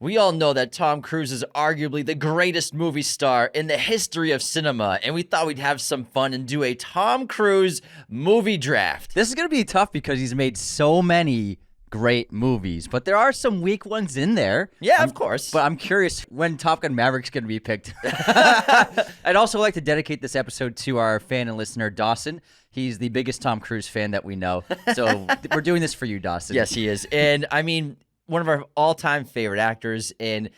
We all know that Tom Cruise is arguably the greatest movie star in the history of cinema, and we thought we'd have some fun and do a Tom Cruise movie draft. This is going to be tough because he's made so many great movies, but there are some weak ones in there. Yeah, of course. But I'm curious when Top Gun Maverick's going to be picked. I'd also like to dedicate this episode to our fan and listener, Dawson. He's the biggest Tom Cruise fan that we know. So we're doing this for you, Dawson. Yes, he is. And I mean, one of our all-time favorite actors, and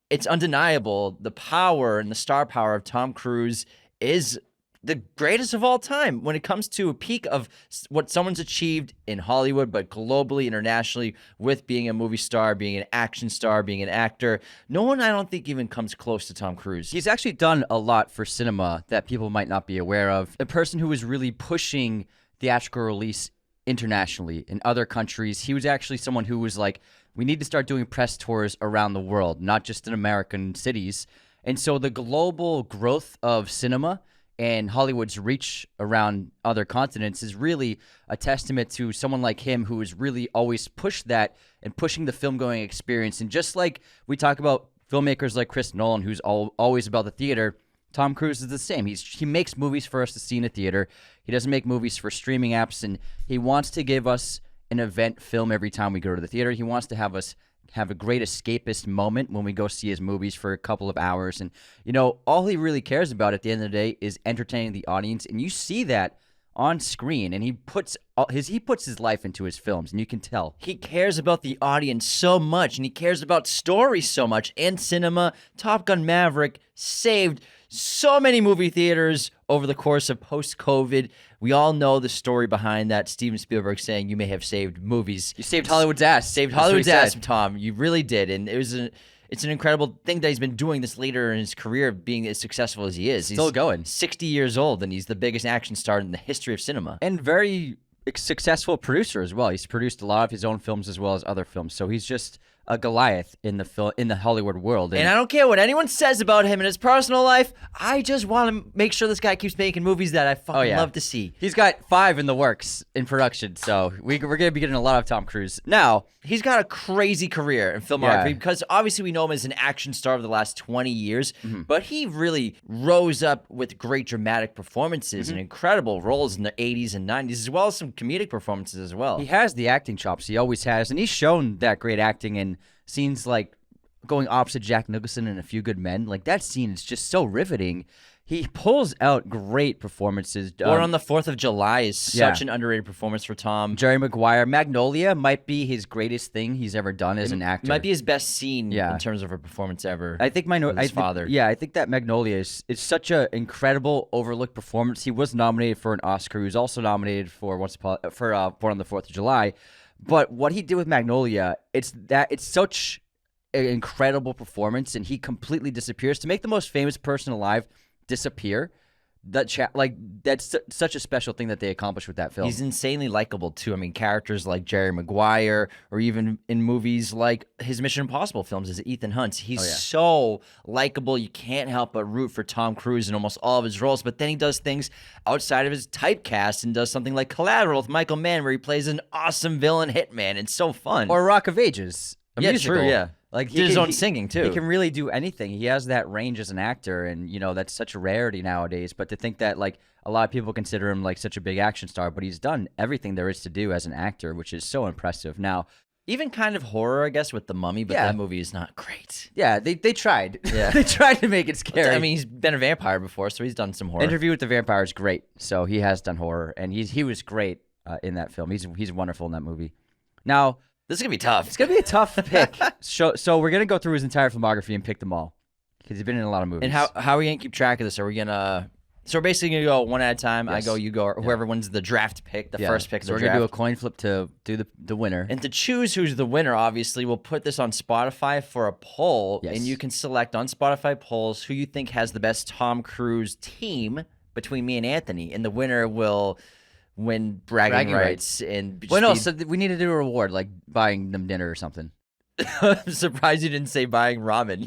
it's undeniable the power and the star power of Tom Cruise is the greatest of all time when it comes to a peak of what someone's achieved in Hollywood, but globally, internationally, with being a movie star, being an action star, being an actor. No one, I don't think, even comes close to Tom Cruise. He's actually done a lot for cinema that people might not be aware of. A person who was really pushing theatrical release internationally in other countries. He was actually someone who was like, we need to start doing press tours around the world, not just in American cities. And so the global growth of cinema and Hollywood's reach around other continents is really a testament to someone like him who has really always pushed that and pushing the film-going experience. And just like we talk about filmmakers like Chris Nolan, who's always about the theater, Tom Cruise is the same. He makes movies for us to see in a theater. He doesn't make movies for streaming apps, and he wants to give us an event film every time we go to the theater. He wants to have us have a great escapist moment when we go see his movies for a couple of hours. And, all he really cares about at the end of the day is entertaining the audience. And you see that on screen, and he puts his life into his films, and you can tell. He cares about the audience so much, and he cares about stories so much, and cinema. Top Gun Maverick saved so many movie theaters over the course of post-COVID. We all know the story behind that. Steven Spielberg saying, you may have saved movies. You saved Hollywood's ass. Saved Hollywood's ass, Tom. You really did. And it's an incredible thing that he's been doing this later in his career, being as successful as he is. Still going. 60 years old, and he's the biggest action star in the history of cinema. And very successful producer as well. He's produced a lot of his own films as well as other films. So he's just a Goliath in the Hollywood world. And I don't care what anyone says about him in his personal life. I just want to make sure this guy keeps making movies that I fucking love to see. He's got 5 in the works in production, so we're going to be getting a lot of Tom Cruise. Now, he's got a crazy career in filmography because obviously we know him as an action star of the last 20 years, but he really rose up with great dramatic performances and incredible roles in the 80s and 90s, as well as some comedic performances as well. He has the acting chops. He always has, and he's shown that great acting in scenes like going opposite Jack Nicholson in A Few Good Men. Like, that scene is just so riveting. He pulls out great performances. Born on the 4th of July is such an underrated performance for Tom. Jerry Maguire. Magnolia might be his greatest thing he's ever done as an actor. Might be his best scene in terms of a performance ever. I think his father. Yeah, I think that Magnolia is such an incredible overlooked performance. He was nominated for an Oscar. He was also nominated for Born on the 4th of July. But what he did with Magnolia, it's such an incredible performance, and he completely disappears. To make the most famous person alive disappear, that's such a special thing that they accomplished with that film. He's insanely likable too. I mean, characters like Jerry Maguire, or even in movies like his Mission Impossible films as Ethan Hunt, he's so likable. You can't help but root for Tom Cruise in almost all of his roles. But then he does things outside of his typecast and does something like Collateral with Michael Mann, where he plays an awesome villain hitman. It's so fun. Or Rock of Ages, a musical. True, yeah. Like, he did his own singing too. He can really do anything. He has that range as an actor, and that's such a rarity nowadays. But to think that like a lot of people consider him like such a big action star, but he's done everything there is to do as an actor, which is so impressive. Now, even kind of horror, I guess, with The Mummy, but that movie is not great. Yeah, they tried. Yeah. They tried to make it scary. I mean, he's been a vampire before, so he's done some horror. Interview with the Vampire is great, so he has done horror, and he was great in that film. He's wonderful in that movie. Now, this is going to be tough. It's going to be a tough pick. So we're going to go through his entire filmography and pick them all, because he's been in a lot of movies. And how are we going to keep track of this? Are we going to... So we're basically going to go one at a time. Yes. I go, you go, or whoever wins the draft pick, the first pick of the draft. So we're going to do a coin flip to do the winner. And to choose who's the winner, obviously, we'll put this on Spotify for a poll, and you can select on Spotify polls who you think has the best Tom Cruise team between me and Anthony, and the winner will win bragging rights. And so we need to do a reward, like buying them dinner or something. I'm surprised you didn't say buying ramen.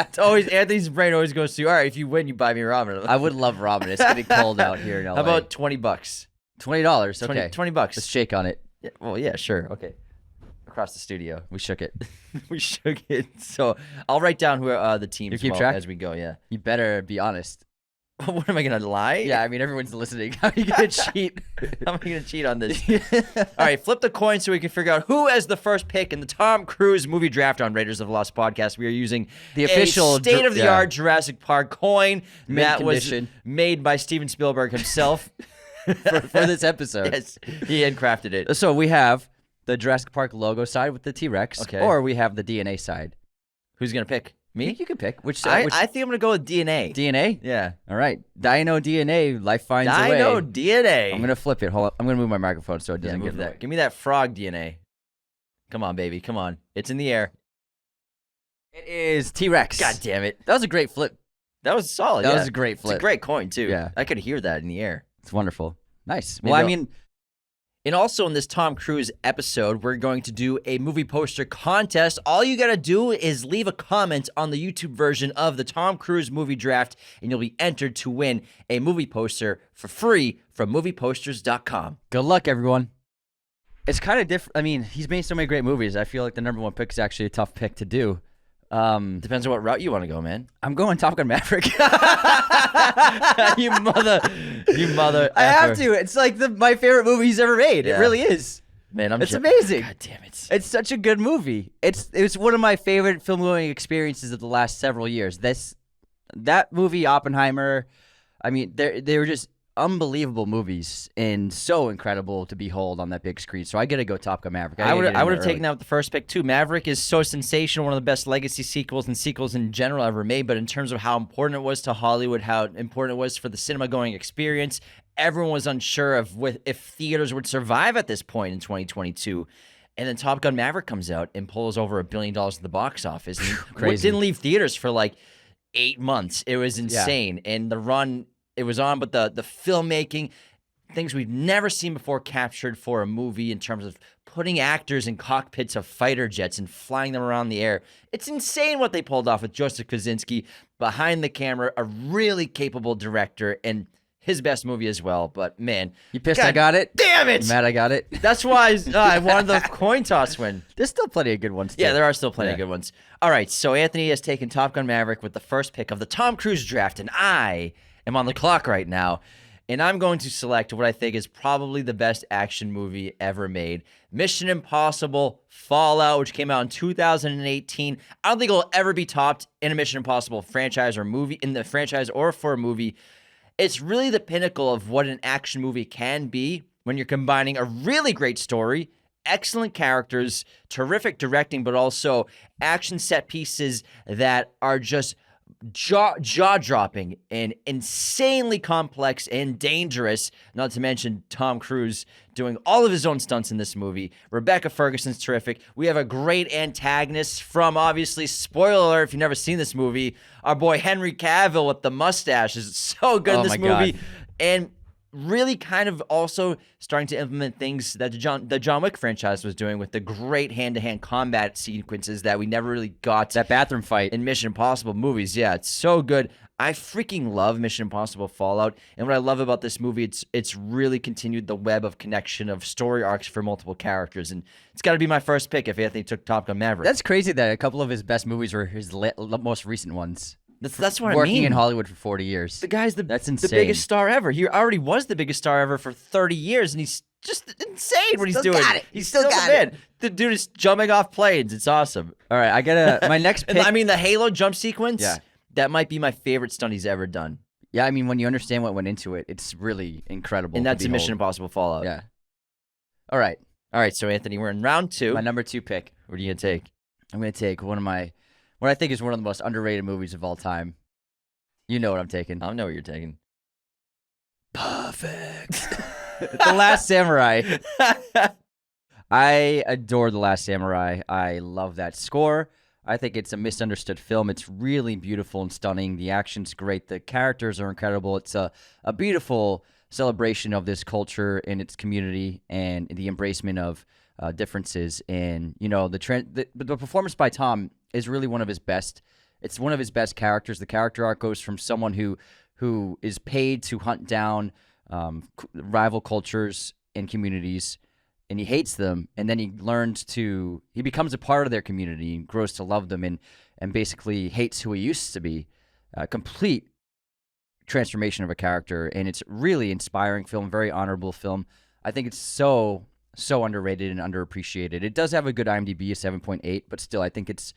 It's always Anthony's brain always goes to, all right, if you win, you buy me ramen. I would love ramen. It's getting cold out here in LA. How about $20? $20? Okay. $20. Let's shake on it. Yeah, well, yeah, sure. Okay. across the studio. We shook it. We shook it. So I'll write down who the teams You keep track? as we go. Yeah. You better be honest. What am I gonna lie? Yeah, I mean everyone's listening. How are you gonna cheat? How am I gonna cheat on this? All right, flip the coin so we can figure out who has the first pick in the Tom Cruise movie draft on Raiders of the Lost podcast. We are using The official state-of-the-art Jurassic Park coin that was condition. made by Steven Spielberg himself for this episode. Yes, he handcrafted it. So we have the Jurassic Park logo side with the T-Rex, Okay. or we have the DNA side. Who's gonna pick? Me? You can pick which. I which think I'm gonna go with DNA. DNA. Yeah. All right, Dino DNA. Life finds a way. Dino DNA. I'm gonna flip it. Hold up. I'm gonna move my microphone so it Yeah, doesn't move get in the that. way. Give me that frog DNA. Come on, baby. Come on. It's in the air. It is T-Rex. God damn it. That was a great flip. That was solid. That yeah. was a great flip. It's a great coin too. Yeah. I could hear that in the air. It's wonderful. Nice. Maybe Well, I I'll- mean, And also in this Tom Cruise episode, we're going to do a movie poster contest. All you got to do is leave a comment on the YouTube version of the Tom Cruise movie draft, and you'll be entered to win a movie poster for free from movieposters.com. good luck, everyone. It's kind of different. I mean, he's made so many great movies. I feel like the number one pick is actually a tough pick to do. Depends on what route you want to go, man. I'm going Top Gun Maverick. you mother. I have effer. to. It's like my favorite movie he's ever made. Yeah. It really is. Man, It's amazing. God damn it. It's such a good movie. It's one of my favorite film going experiences of the last several years. That movie, Oppenheimer. I mean, they were just unbelievable movies and so incredible to behold on that big screen. So I gotta go Top Gun Maverick. I would have taken that with the first pick too. Maverick is so sensational, one of the best legacy sequels and sequels in general ever made. But in terms of how important it was to Hollywood, how important it was for the cinema going experience, everyone was unsure of if theaters would survive at this point in 2022. And then Top Gun Maverick comes out and pulls over $1 billion at the box office. And Crazy. Didn't leave theaters for like 8 months. It was insane. And the run it was on, but the filmmaking, things we've never seen before captured for a movie in terms of putting actors in cockpits of fighter jets and flying them around the air. It's insane what they pulled off with Joseph Kosinski behind the camera, a really capable director, and his best movie as well. But man, You pissed God I got it? damn it! You mad I got it? That's why I wanted the coin toss win. There's still plenty of good ones too. Yeah, there are still plenty of Yeah. good ones. All right, so Anthony has taken Top Gun Maverick with the first pick of the Tom Cruise draft, and I am on the clock right now, and I'm going to select what I think is probably the best action movie ever made, Mission Impossible Fallout, which came out in 2018. I don't think it'll ever be topped in a Mission Impossible franchise or movie, in the franchise or for a movie. It's really the pinnacle of what an action movie can be when you're combining a really great story, excellent characters, terrific directing, but also action set pieces that are just jaw-dropping and insanely complex and dangerous, not to mention Tom Cruise doing all of his own stunts in this movie. Rebecca Ferguson's terrific. We have a great antagonist from, obviously, spoiler alert if you've never seen this movie, our boy Henry Cavill with the mustache is so good in Oh this my movie. God. And really kind of also starting to implement things that the John Wick franchise was doing with the great hand-to-hand combat sequences that we never really got That bathroom fight. in Mission Impossible movies. Yeah, it's so good. I freaking love Mission Impossible Fallout, and what I love about this movie, it's really continued the web of connection of story arcs for multiple characters, and it's got to be my first pick if Anthony took Top Gun Maverick. That's crazy that a couple of his best movies were his most recent ones. That's what I Working mean. in Hollywood for 40 years. The guy's That's the insane. biggest star ever. He already was the biggest star ever for 30 years, and he's just insane what he's Still doing. got it. He's Still still got the it. man. The dude is jumping off planes. It's awesome. All right, I gotta my next And pick. I mean, the Halo jump sequence, Yeah. that might be my favorite stunt he's ever done. Yeah, I mean when you understand what went into it, it's really incredible. And to that's in Mission behold. Impossible Fallout. Yeah. All right, All right, so Anthony, we're in round 2. my number 2 pick. What are you going to take? I'm gonna take what I think is one of the most underrated movies of all time. You know what I'm taking. I don't know what you're taking. Perfect. The Last Samurai. I adore The Last Samurai. I love that score. I think it's a misunderstood film. It's really beautiful and stunning. The action's great. The characters are incredible. It's a beautiful celebration of this culture and its community and the embracement of differences. And, you know, the performance by Tom is really one of his best. It's one of his best characters. The character arc goes from someone who is paid to hunt down rival cultures and communities and he hates them, and then he becomes a part of their community and grows to love them, and basically hates who he used to be. Complete transformation of a character, and it's really inspiring film, very honorable film. I think it's so underrated and underappreciated. It does have a good IMDb, a 7.8, but still, I think it's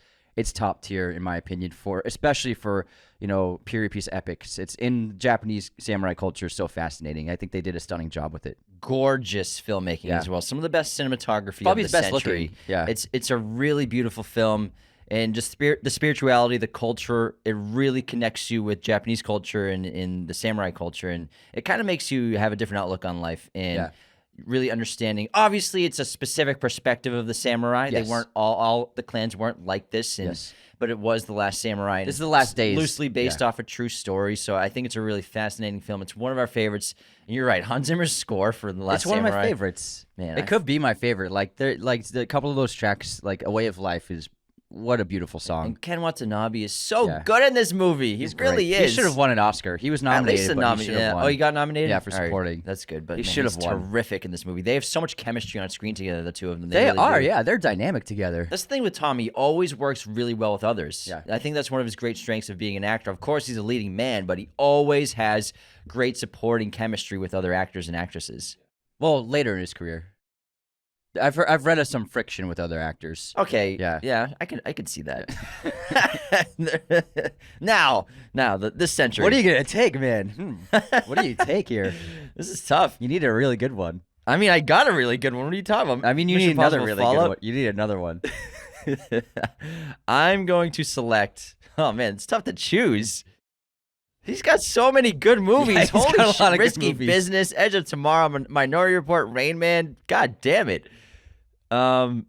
top tier in my opinion, especially for period piece epics. It's in Japanese samurai culture, so fascinating. I think they did a stunning job with it. Gorgeous filmmaking as well. Some of the best cinematography Probably of the his best century. looking. Yeah, it's a really beautiful film, and just the spirituality, the culture. It really connects you with Japanese culture and in the samurai culture, and it kind of makes you have a different outlook on life and really understanding. Obviously, it's a specific perspective of the samurai. Yes. They weren't all the clans weren't like this, but it was The Last Samurai. And this is the last days, loosely based off a true story. So I think it's a really fascinating film. It's one of our favorites. And you're right, Hans Zimmer's score for The Last Samurai. It's one of my favorites. Man, it could be my favorite. Like the couple of those tracks, like A Way of Life, is what a beautiful song. And Ken Watanabe is so good in this movie. He really is. He should have won an Oscar. He was nominated, but he should have won. Oh, he got nominated? Yeah, for supporting. Right. That's good. But he should have won. Terrific in this movie. They have so much chemistry on screen together, the two of them. They really are, do. yeah. They're dynamic together. That's the thing with Tom. He always works really well with others. Yeah. I think that's one of his great strengths of being an actor. Of course, he's a leading man, but he always has great supporting chemistry with other actors and actresses. Well, later in his career. I've read of some friction with other actors. Okay. Yeah. I could see that. now, this century. What are you gonna take, man? What do you take here? This is tough. You need a really good one. I mean, I got a really good one. What are you talking about? I mean, you need another really good one. You need another one. I'm going to select. Oh man, it's tough to choose. He's got so many good movies. Yeah, Holy got a lot of good Risky movies. Business, Edge of Tomorrow, Minority Report, Rain Man. God damn it. I'm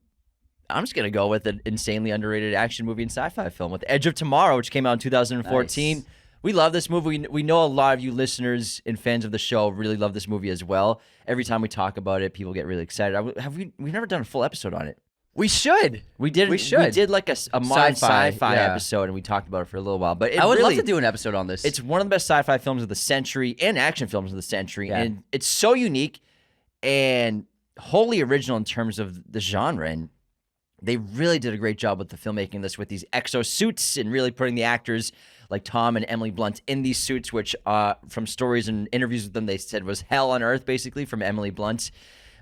just gonna go with an insanely underrated action movie and sci-fi film with Edge of Tomorrow, which came out in 2014. Nice. We love this movie. We know a lot of you listeners and fans of the show really love this movie as well. Every time we talk about it, people get really excited. We've never done a full episode on it. We should. We did. We did like a modern sci-fi episode, and we talked about it for a little while. But I would love to do an episode on this. It's one of the best sci-fi films of the century and action films of the century, and it's so unique and wholly original in terms of the genre. And they really did a great job with the filmmaking of this, with these exosuits and really putting the actors like Tom and Emily Blunt in these suits, which from stories and interviews with them, they said was hell on earth, basically, from Emily Blunt.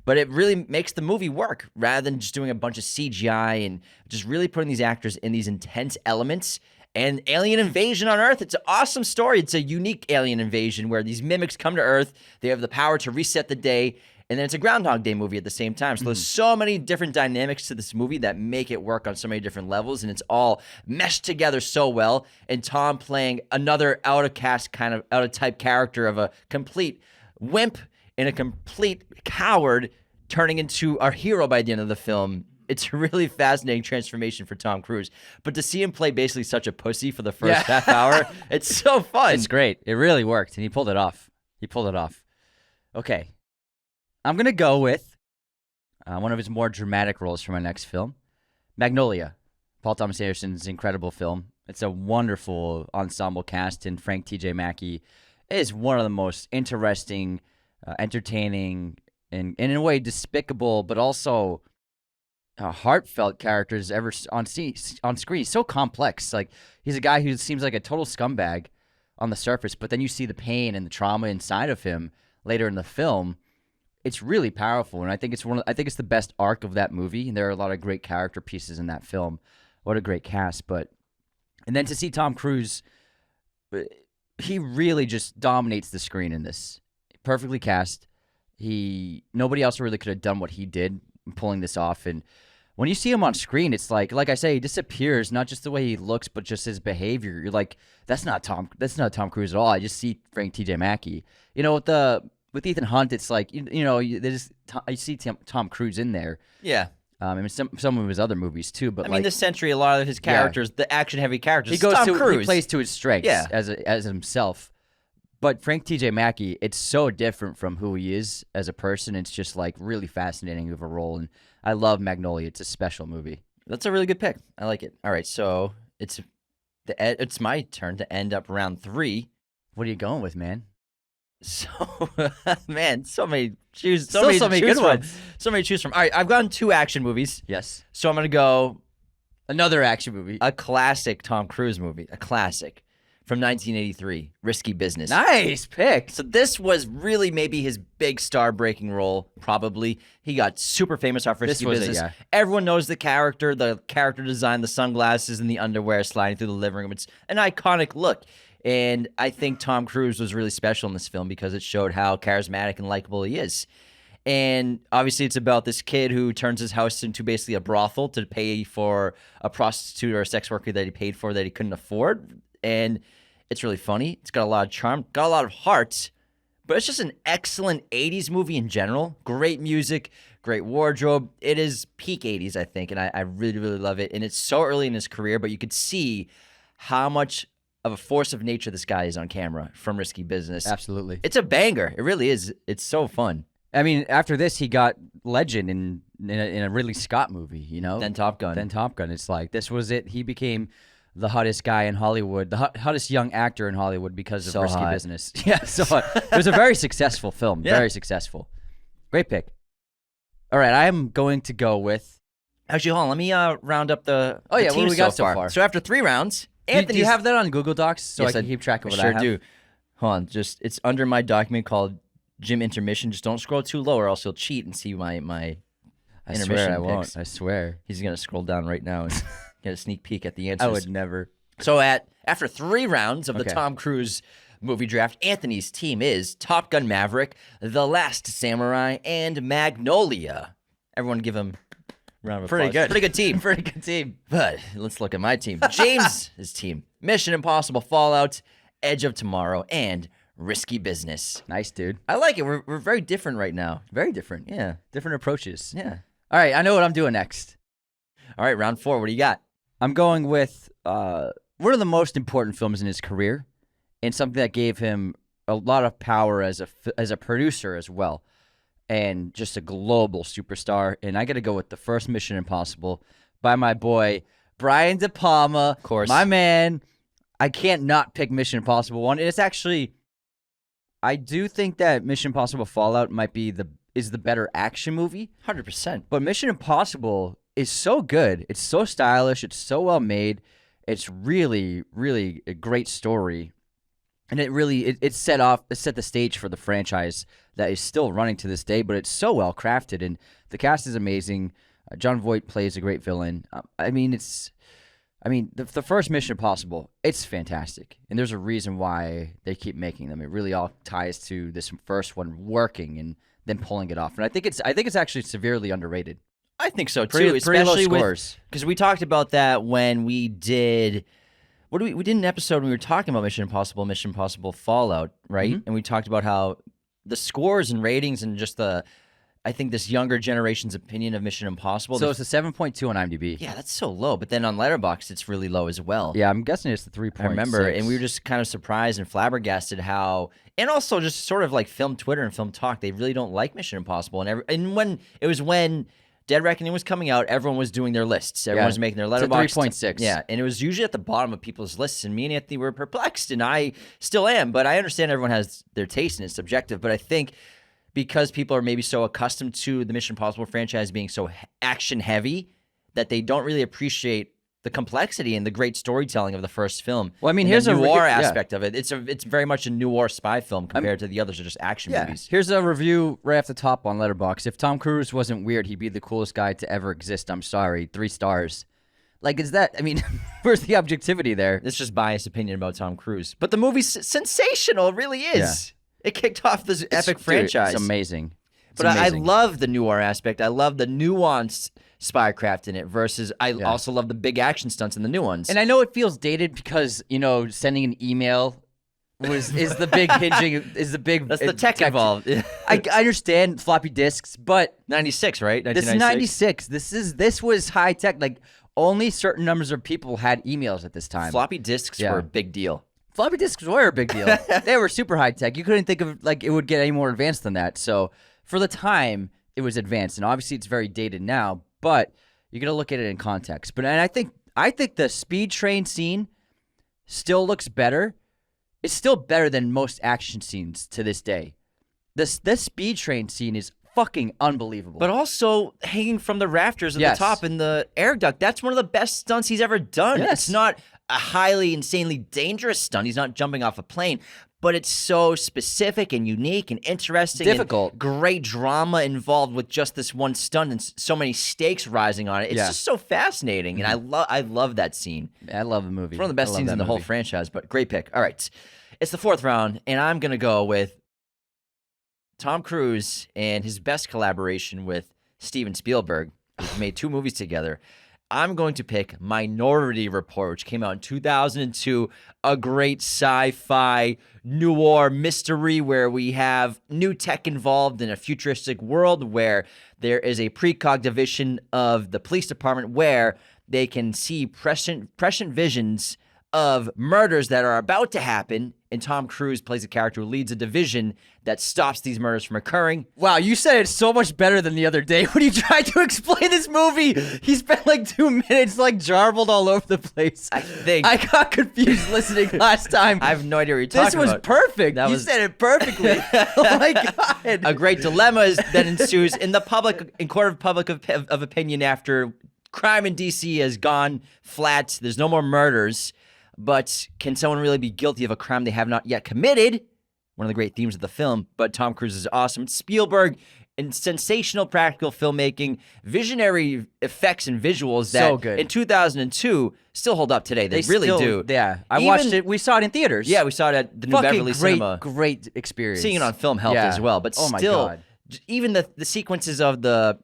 But it really makes the movie work rather than just doing a bunch of CGI and just really putting these actors in these intense elements. And alien invasion on Earth, it's an awesome story. It's a unique alien invasion where these mimics come to Earth. They have the power to reset the day. And then it's a Groundhog Day movie at the same time. So there's so many different dynamics to this movie that make it work on so many different levels. And it's all meshed together so well. And Tom playing another out-of-cast, kind of out-of-type character of a complete wimp and a complete coward turning into our hero by the end of the film. It's a really fascinating transformation for Tom Cruise. But to see him play basically such a pussy for the first half hour, it's so fun. It's great. It really worked, and he pulled it off. Okay. I'm going to go with one of his more dramatic roles for my next film, Magnolia. Paul Thomas Anderson's incredible film. It's a wonderful ensemble cast, and Frank T.J. Mackey is one of the most interesting, entertaining, and in a way despicable, but also heartfelt characters ever on screen. He's so complex. Like, he's a guy who seems like a total scumbag on the surface, but then you see the pain and the trauma inside of him later in the film. It's really powerful, and I think it's the best arc of that movie. And there are a lot of great character pieces in that film. What a great cast! And then to see Tom Cruise, he really just dominates the screen in this. Perfectly cast. Nobody else really could have done what he did, pulling this off. And when you see him on screen, it's like I say, he disappears. Not just the way he looks, but just his behavior. You're like, that's not Tom Cruise at all. I just see Frank T.J. Mackey. With Ethan Hunt, it's like I see Tom Cruise in there. Yeah. I mean, some of his other movies too, but I mean, this century, a lot of his characters, the action-heavy characters, he plays to his strengths as himself. But Frank T.J. Mackey, it's so different from who he is as a person. It's just like really fascinating of a role, and I love Magnolia. It's a special movie. That's a really good pick. I like it. All right, so it's my turn to end up round 3. What are you going with, man? So, man, so many choose, so Still many so to many choose good from. ones. So many to choose from. All right, I've gone 2 action movies, Yes. so I'm gonna go Another action movie. a classic Tom Cruise movie, a classic from 1983, Risky Business. Nice pick. So this was really maybe his big star-breaking role. Probably he got super famous off Risky was it, Business. yeah. Everyone knows the character design, the sunglasses, and the underwear sliding through the living room. It's an iconic look. And I think Tom Cruise was really special in this film because it showed how charismatic and likable he is. And obviously, it's about this kid who turns his house into basically a brothel to pay for a prostitute or a sex worker that he paid for that he couldn't afford. And it's really funny. It's got a lot of charm, got a lot of heart, but it's just an excellent 80s movie in general. Great music, great wardrobe. It is peak 80s, I think, and I really, really love it. And it's so early in his career, but you could see how much of a force of nature this guy is on camera from Risky Business. Absolutely. It's a banger. It really is. It's so fun. I mean, after this, he got legend in a Ridley Scott movie, you know? Then Top Gun. Then Top Gun. It's like, this was it. He became the hottest guy in Hollywood, the hottest young actor in Hollywood because of So Risky hot. Business. Yeah, so it was a very successful film. Yeah. Very successful. Great pick. All right, I am going to go with... Actually, hold on. Let me round up the Oh, yeah, the what do team we got so far? So after 3 rounds, Do Anthony. you have that on Google Docs so Yes, I can keep track of what sure I have? do. Hold on. It's under my document called Gym Intermission. Just don't scroll too low or else you'll cheat and see my I intermission swear I won't. picks. I swear. He's going to scroll down right now and get a sneak peek at the answers. I would never. So after 3 rounds of the Okay. Tom Cruise movie draft, Anthony's team is Top Gun Maverick, The Last Samurai, and Magnolia. Everyone give him a round of Pretty applause. good. Pretty good team. Pretty good team. But let's look at my team. James' team. Mission Impossible Fallout, Edge of Tomorrow, and Risky Business. Nice, dude. I like it. We're very different right now. Very different. Yeah. Different approaches. Yeah. All right, I know what I'm doing next. All right, round 4. What do you got? I'm going with one of the most important films in his career, and something that gave him a lot of power as a producer as well, and just a global superstar. And I got to go with the first Mission Impossible by my boy Brian De Palma, Of course. my man. I can't not pick Mission Impossible 1. And it's actually, I do think that Mission Impossible Fallout might be the better action movie. 100%. But Mission Impossible is so good. It's so stylish. It's so well made. It's really, really a great story. And it set the stage for the franchise that is still running to this day, but it's so well crafted. And the cast is amazing. John Voight plays a great villain. The first Mission Impossible, it's fantastic. And there's a reason why they keep making them. It really all ties to this first one working and then pulling it off. And I think it's actually severely underrated. I think so, too. Pretty low especially scores. Because we talked about that when we did... we did an episode when we were talking about Mission Impossible Fallout, right? Mhm. And we talked about how the scores and ratings and just I think this younger generation's opinion of Mission Impossible. So it's a 7.2 on IMDb. yeah, that's so low. But then on Letterboxd, it's really low as well. Yeah, I'm guessing it's the 3.6. I remember, and we were just kind of surprised and flabbergasted how, and also just sort of like film Twitter and film talk, they really don't like Mission Impossible. And when Dead Reckoning was coming out, everyone was doing their lists. Everyone was making their It's a Letterboxd. 3.6. Yeah, and it was usually at the bottom of people's lists, and me and Anthony were perplexed, and I still am. But I understand everyone has their taste and it's subjective. But I think because people are maybe so accustomed to the Mission Impossible franchise being so action heavy that they don't really appreciate the complexity and the great storytelling of the first film. Well, I mean, and here's the a noir yeah. aspect of it. It's very much a noir spy film compared to the others are just action movies. Here's a review right off the top on Letterboxd. If Tom Cruise wasn't weird, he'd be the coolest guy to ever exist. I'm sorry. 3 stars. Like, is that, I mean, where's the objectivity there? It's just biased opinion about Tom Cruise. But the movie's sensational. It really is. It kicked off this epic franchise. It's amazing. But I love the noir aspect. I love the nuanced spycraft in it versus I also love the big action stunts in the new ones. And I know it feels dated because, sending an email is the big hinging, is the big... That's the tech involved. I understand floppy disks, but... 96, right? This is 96. This was high tech. Like, only certain numbers of people had emails at this time. Floppy disks were a big deal. Floppy disks were a big deal. They were super high tech. You couldn't think of it would get any more advanced than that. So for the time, it was advanced, and obviously it's very dated now. But you got to look at it in context. And I think the speed train scene still looks better is still better than most action scenes to this day. This speed train scene is fucking unbelievable. But also hanging from the rafters at Yes. the top in the air duct. That's one of the best stunts he's ever done. Yes. It's not a highly, insanely dangerous stunt. He's not jumping off a plane. But it's so specific and unique and interesting. Difficult. And great drama involved with just this one stunt and so many stakes rising on it. It's just so fascinating. And I love that scene. I love the movie. It's one of the best I love scenes that in the whole movie. franchise, but great pick. All right. It's the fourth round, and I'm going to go with Tom Cruise and his best collaboration with Steven Spielberg. They've made 2 movies together. I'm going to pick Minority Report, which came out in 2002, a great sci-fi noir mystery where we have new tech involved in a futuristic world where there is a precog division of the police department where they can see prescient visions of murders that are about to happen, and Tom Cruise plays a character who leads a division that stops these murders from occurring. Wow, you said it so much better than the other day when you tried to explain this movie. He spent like 2 minutes like jarbled all over the place. I got confused listening last time. I have no idea what you're talking This was about. perfect. That You was- said it perfectly. Oh my god. A great dilemma then ensues in court of public of opinion after crime in DC has gone flat. There's no more murders. But can someone really be guilty of a crime they have not yet committed? One of the great themes of the film. But Tom Cruise is awesome. Spielberg and sensational practical filmmaking, visionary effects and visuals that So good. in 2002 still hold up today. They really still, do. Yeah, I Even- watched it. We saw it in theaters. Yeah, we saw it at the New Fucking Beverly great, Cinema. great experience. Seeing it on film helped Yeah. as well. But Oh my still, God. even the sequences of the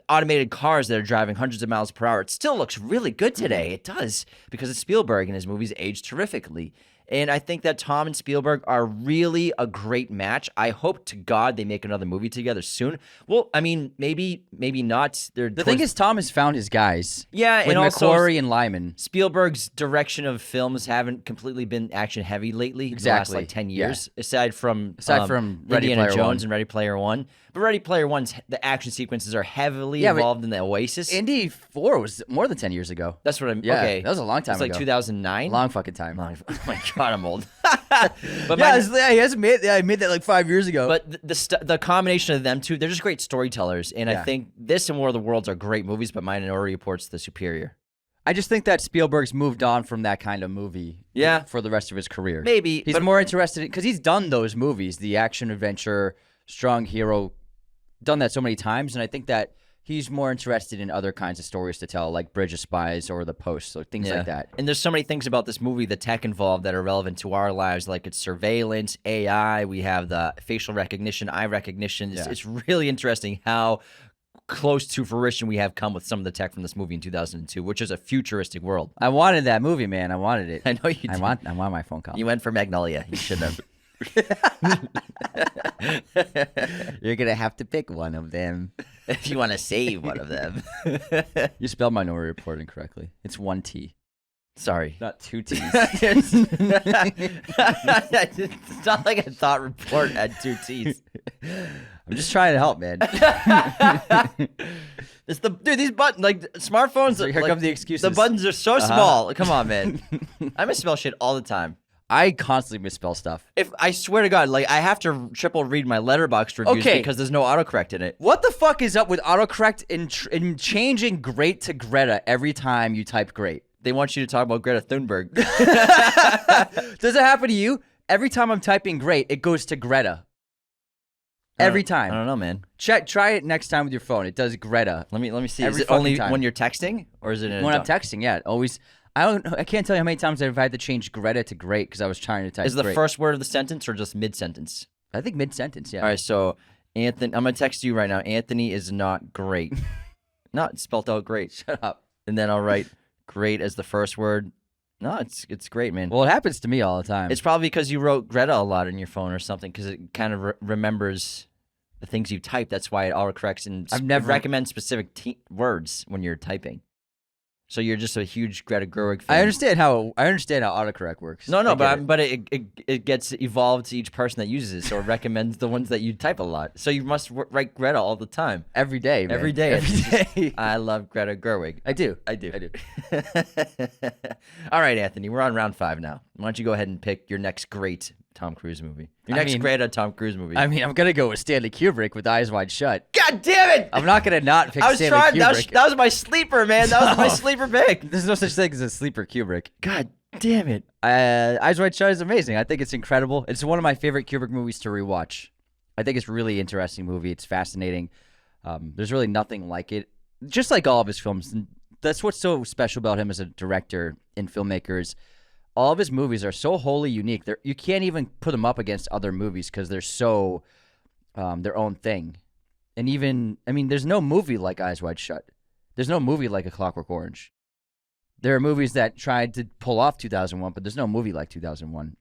automated cars that are driving hundreds of miles per hour, it still looks really good today. It does, because it's Spielberg and his movies age terrifically. And I think that Tom and Spielberg are really a great match. I hope to God they make another movie together soon. Well, I mean, maybe not. The thing is, Tom has found his guys. yeah, With and also McQuarrie and Lyman. Spielberg's direction of films haven't completely been action heavy lately. The last Exactly. like 10 years, aside from Ready Indiana Player Jones One. and Ready Player One. But Ready Player One's the action sequences are heavily Yeah, but involved in the Oasis. Indy 4 was more than 10 years ago. That's what I'm. Yeah, okay, that was a long time It's like ago. 2009. Long fucking time. Oh my God, I'm old. But He hasn't made. I made that like 5 years ago. But the combination of them two, they're just great storytellers, and I Yeah. think this and War of the Worlds are great movies. But Minority Report's the superior. I just think that Spielberg's moved on from that kind of movie. Yeah. For the rest of his career. Maybe, He's but- more interested in, because he's done those movies, the action adventure, strong hero, done that so many times, and I think that he's more interested in other kinds of stories to tell, like Bridge of Spies or The Post, or things like that. And there's so many things about this movie, the tech involved, that are relevant to our lives, like its surveillance, AI. We have the facial recognition, eye recognition. It's really interesting how close to fruition we have come with some of the tech from this movie in 2002, which is a futuristic world. I wanted that movie, man. I wanted it. I know you did. I want my phone call. You went for Magnolia. You should have. You're gonna have to pick one of them. If you want to save one of them. You spelled Minority Report incorrectly. It's 1 T, Sorry. not 2 T's. It's not like a thought report had 2 T's. I'm just trying to help, man. It's these buttons, like smartphones. So here like, come the excuses. The buttons are so small. Come on, man. I misspell shit all the time. I constantly misspell stuff. If I swear to God, like I have to triple read my Letterboxd reviews Okay. because there's no autocorrect in it. What the fuck is up with autocorrect in changing great to Greta every time you type great? They want you to talk about Greta Thunberg. Does it happen to you? Every time I'm typing great, it goes to Greta. Every I time. don't know, man. Try it next time with your phone. It does Greta. Let me see. Every Is it fucking only time. when you're texting, or is it in When I'm texting, yeah, always. I can't tell you how many times I've had to change Greta to great because I was trying to type. Is the great. first word of the sentence or just mid sentence? I think mid sentence. Yeah. All right, so Anthony, I'm gonna text you right now. Anthony is not great. Not spelled out great. Shut up. And then I'll write great as the first word. No, it's great, man. Well, it happens to me all the time. It's probably because you wrote Greta a lot in your phone or something, because it kind of remembers the things you type. That's why it autocorrects and I've never- recommends specific words when you're typing. So you're just a huge Greta Gerwig fan. I understand how autocorrect works. No, I get it. but it gets evolved to each person that uses it, so it recommends the ones that you type a lot. So you must write Greta all the time. Every day, man. Every day. Every day. I love Greta Gerwig. I do. All right, Anthony, we're on round 5 now. Why don't you go ahead and pick your next great Tom Cruise movie? Your next great Tom Cruise movie. I mean, I'm gonna go with Stanley Kubrick with Eyes Wide Shut. God damn it! I'm not gonna not pick Stanley Kubrick. That was my sleeper, man. That was my sleeper pick. There's no such thing as a sleeper Kubrick. God damn it. Eyes Wide Shut is amazing. I think it's incredible. It's one of my favorite Kubrick movies to rewatch. I think it's a really interesting movie. It's fascinating. There's really nothing like it. Just like all of his films. And that's what's so special about him as a director and filmmaker is all of his movies are so wholly unique. You can't even put them up against other movies because they're so their own thing. And even, I mean, there's no movie like Eyes Wide Shut. There's no movie like A Clockwork Orange. There are movies that tried to pull off 2001, but there's no movie like 2001.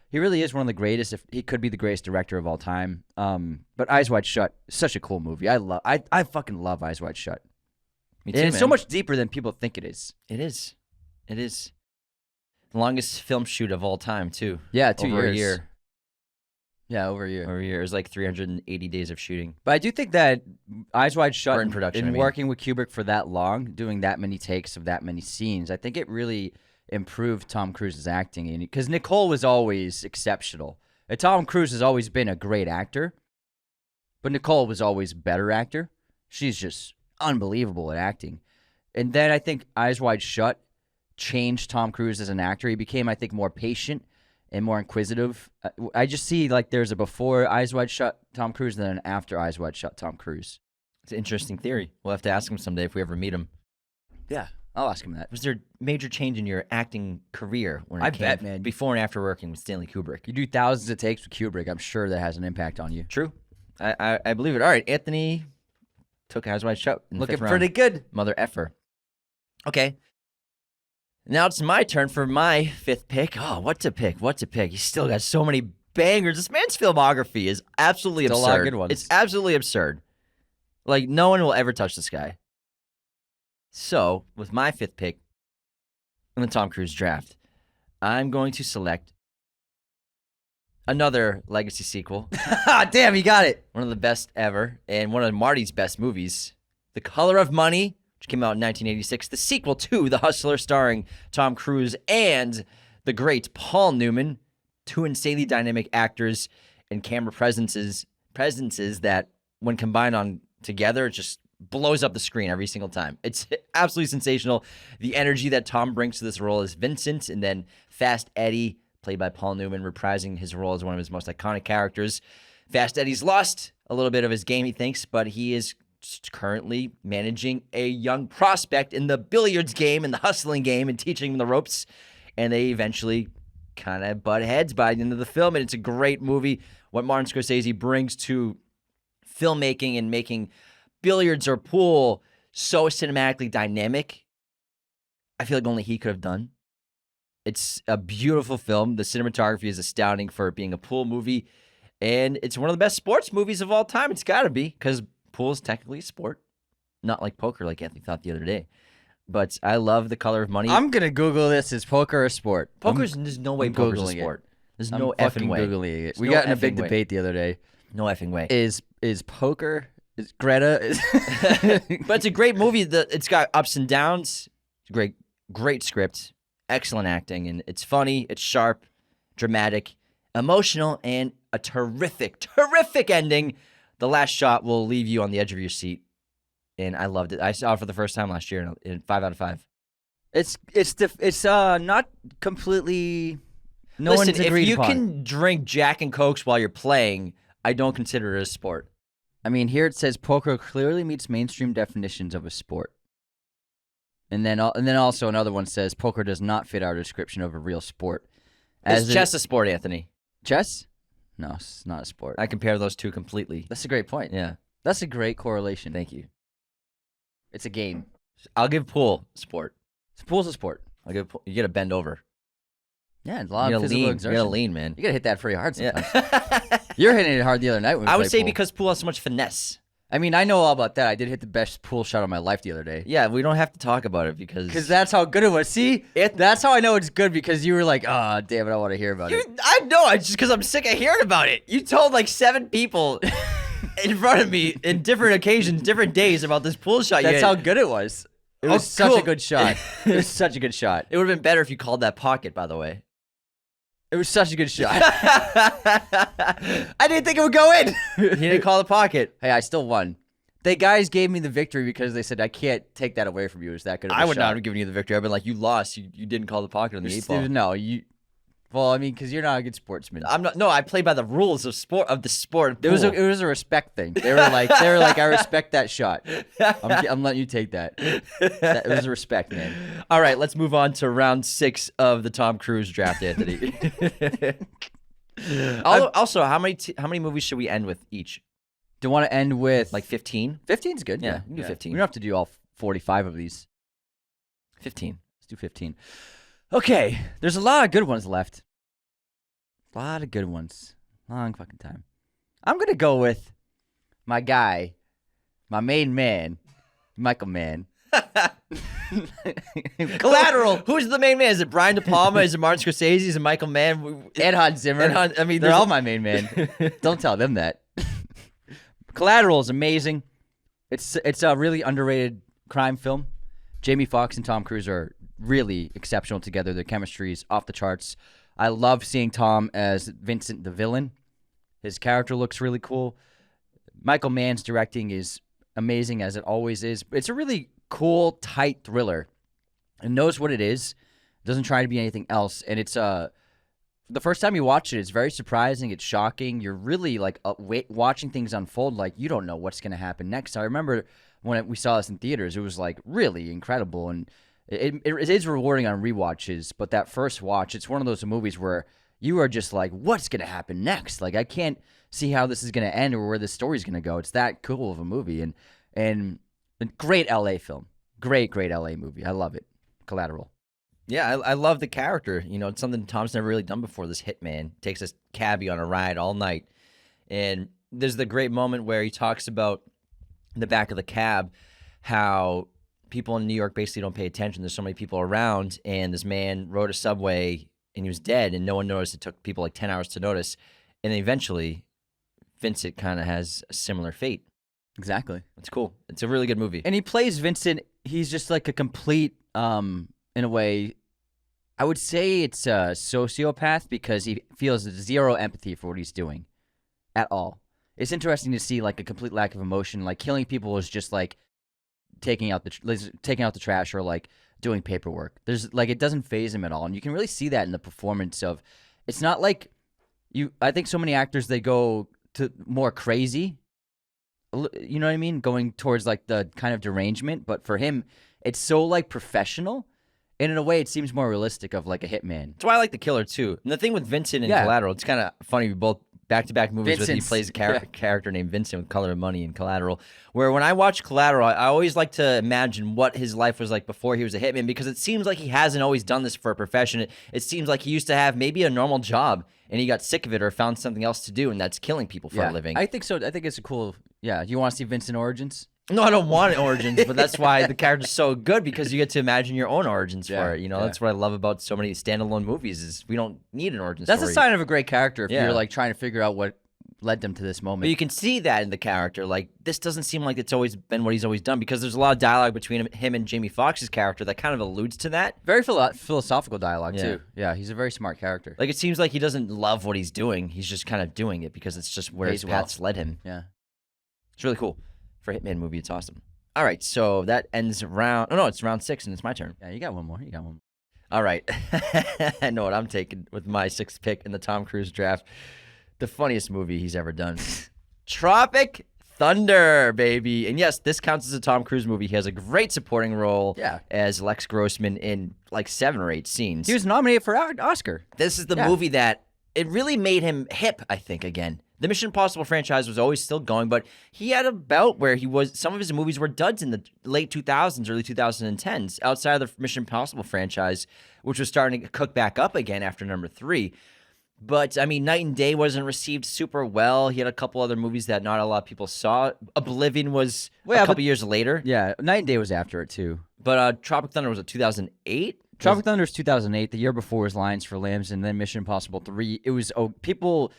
He really is one of the greatest. If he could be the greatest director of all time. But Eyes Wide Shut is such a cool movie. I fucking love Eyes Wide Shut. Me too, and it's man. so much deeper than people think it is. It is. The longest film shoot of all time, too. Yeah, 2 years. Over a year. Yeah, over a year. Over a year. It was like 380 days of shooting. But I do think that Eyes Wide Shut Or in production, and working with Kubrick for that long, doing that many takes of that many scenes, I think it really improved Tom Cruise's acting. Because Nicole was always exceptional. And Tom Cruise has always been a great actor, but Nicole was always a better actor. She's just unbelievable at acting. And then I think Eyes Wide Shut changed Tom Cruise as an actor. He became, I think, more patient and more inquisitive. I just see like there's a before Eyes Wide Shut Tom Cruise and then an after Eyes Wide Shut Tom Cruise. It's an interesting theory. We'll have to ask him someday if we ever meet him. Yeah, I'll ask him that. Was there a major change in your acting career when I bet, man. Before and after working with Stanley Kubrick? You do thousands of takes with Kubrick. I'm sure that has an impact on you. True. I believe it. All right, Anthony took Eyes Wide Shut in the Looking 5th round. pretty good. Mother effer. Okay. Now it's my turn for my 5th pick. Oh, what to pick? He's still got so many bangers. This man's filmography is absolutely absurd. A lot of good ones. It's absolutely absurd. Like, no one will ever touch this guy. So, with my 5th pick in the Tom Cruise draft, I'm going to select another legacy sequel. Damn, he got it. One of the best ever, and one of Marty's best movies, The Color of Money, which came out in 1986, the sequel to The Hustler, starring Tom Cruise and the great Paul Newman, two insanely dynamic actors and camera presences that, when combined on together, it just blows up the screen every single time. It's absolutely sensational. The energy that Tom brings to this role as Vincent, and then Fast Eddie, played by Paul Newman, reprising his role as one of his most iconic characters. Fast Eddie's lost a little bit of his game, he thinks, but he is currently managing a young prospect in the billiards game and the hustling game and teaching him the ropes. And they eventually kind of butt heads by the end of the film. And it's a great movie. What Martin Scorsese brings to filmmaking and making billiards or pool so cinematically dynamic, I feel like only he could have done. It's a beautiful film. The cinematography is astounding for it being a pool movie. And it's one of the best sports movies of all time. It's got to be, because pool is technically a sport. Not like poker, like Anthony thought the other day. But I love The Color of Money. I'm going to Google this. Is poker a sport? There's no way poker's a sport. There's no effing way. Googling it. We no got in a big effing way. debate the other day. No effing way. Is poker... Is Greta... But it's a great movie. It's got ups and downs. It's a great script. Excellent acting. And it's funny. It's sharp. Dramatic. Emotional. And a terrific ending. The last shot will leave you on the edge of your seat. And I loved it. I saw it for the first time last year in 5 out of 5. It's not completely... No Listen, one's agreed if you upon. can drink Jack and Cokes while you're playing, I don't consider it a sport. I mean, here it says poker clearly meets mainstream definitions of a sport. And then also another one says poker does not fit our description of a real sport. Is chess a sport, Anthony? Chess? No, it's not a sport. I compare those two completely. That's a great point. Yeah. That's a great correlation. Thank you. It's a game. I'll give pool sport. Pool's a sport. You got to bend over. Yeah, a lot of physical exertion. You got to lean, man. You got to hit that pretty hard sometimes. Yeah. You're hitting it hard the other night when we I would played say pool. because pool has so much finesse. I mean, I know all about that. I did hit the best pool shot of my life the other day. Yeah, we don't have to talk about it because That's how good it was. See, that's how I know it's good because you were like, "Oh, damn it, I want to hear about it." I know. I just because I'm sick of hearing about it. You told like 7 people in front of me in different occasions, different days about this pool shot. That's how good it was. It was such cool. a good shot. It was such a good shot. It would have been better if you called that pocket, by the way. It was such a good shot. I didn't think it would go in. He didn't call the pocket. Hey, I still won. The guys gave me the victory because they said, I can't take that away from you. It's that good of a I would shot. not have given you the victory. I've been like, you lost. You didn't call the pocket on the 8 ball. No, you. Well, I mean, because you're not a good sportsman. I'm not. No, I play by the rules of the sport. It was a respect thing. They were like, I respect that shot. I'm letting you take that. It was a respect, man. All right, let's move on to round 6 of the Tom Cruise draft, Anthony. Also, how many movies should we end with each? Do you want to end with Like 15? 15's good. Yeah, we can do 15. We don't have to do all 45 of these. 15. Let's do 15. Okay, there's a lot of good ones left. A lot of good ones. Long fucking time. I'm gonna go with my guy, my main man, Michael Mann. Collateral. Who's the main man? Is it Brian De Palma? Is it Martin Scorsese? Is it Michael Mann? Ed Hans Zimmer. I mean, they're all my main man. Don't tell them that. Collateral is amazing. It's a really underrated crime film. Jamie Foxx and Tom Cruise are really exceptional together. Their chemistry is off the charts. I love seeing Tom as Vincent the villain. His character looks really cool. Michael Mann's directing is amazing, as it always is. It's a really cool, tight thriller. It knows what it is. It doesn't try to be anything else. And it's the first time you watch it, it's very surprising. It's shocking. You're really like watching things unfold. Like you don't know what's going to happen next. I remember when we saw this in theaters, it was like really incredible. And it is rewarding on rewatches. But that first watch, it's one of those movies where you are just like, what's going to happen next? Like I can't see how this is going to end or where the story's going to go. It's that cool of a movie. And a great LA film. Great LA movie. I love it. Collateral. Yeah, I love the character. You know, it's something Tom's never really done before. This hitman takes this cabbie on a ride all night. And there's the great moment where he talks about in the back of the cab how people in New York basically don't pay attention. There's so many people around, and this man rode a subway and he was dead, and no one noticed. It took people like 10 hours to notice. And then eventually, Vincent kind of has a similar fate. Exactly. It's cool. It's a really good movie. And he plays Vincent. He's just like a complete, in a way, I would say it's a sociopath because he feels zero empathy for what he's doing at all. It's interesting to see like a complete lack of emotion. Like killing people is just like taking out the trash or like doing paperwork. There's like it doesn't faze him at all, and you can really see that in the performance of. It's not like you. I think so many actors they go to more crazy. You know what I mean? Going towards like the kind of derangement, but for him, it's so like professional. And in a way, it seems more realistic of like a hitman. That's why I like The Killer, too. And the thing with Vincent and Collateral, it's kind of funny. We both back-to-back movies with he plays a character named Vincent with Color of Money and Collateral. Where when I watch Collateral, I always like to imagine what his life was like before he was a hitman, because it seems like he hasn't always done this for a profession. It seems like he used to have maybe a normal job, and he got sick of it or found something else to do, and that's killing people for a living. I think so. I think it's a cool... Yeah. You want to see Vincent Origins? No, I don't want origins, but that's why the character's so good, because you get to imagine your own origins for it. You know, that's what I love about so many standalone movies is we don't need an origin story. That's a sign of a great character if you're like trying to figure out what led them to this moment. But you can see that in the character. Like, this doesn't seem like it's always been what he's always done, because there's a lot of dialogue between him and Jamie Foxx's character that kind of alludes to that. Very philosophical dialogue, too. Yeah, he's a very smart character. Like, it seems like he doesn't love what he's doing. He's just kind of doing it because it's just where his paths led him. Yeah. It's really cool. For a Hitman movie, it's awesome. All right, so that ends round... Oh, no, it's round 6, and it's my turn. Yeah, you got one more. All right. I know what I'm taking with my 6th pick in the Tom Cruise draft. The funniest movie he's ever done. Tropic Thunder, baby. And yes, this counts as a Tom Cruise movie. He has a great supporting role as Lex Grossman in like 7 or 8 scenes. He was nominated for an Oscar. This is the movie that... It really made him hip, I think, again. The Mission Impossible franchise was always still going, but he had a bout where some of his movies were duds in the late 2000s, early 2010s, outside of the Mission Impossible franchise, which was starting to cook back up again after number 3. But I mean, Night and Day wasn't received super well. He had a couple other movies that not a lot of people saw. Oblivion was a couple years later. Yeah, Night and Day was after it too. But Tropic Thunder was a 2008. Tropic Thunder was 2008. The year before was Lions for Lambs, and then Mission Impossible 3. It was people.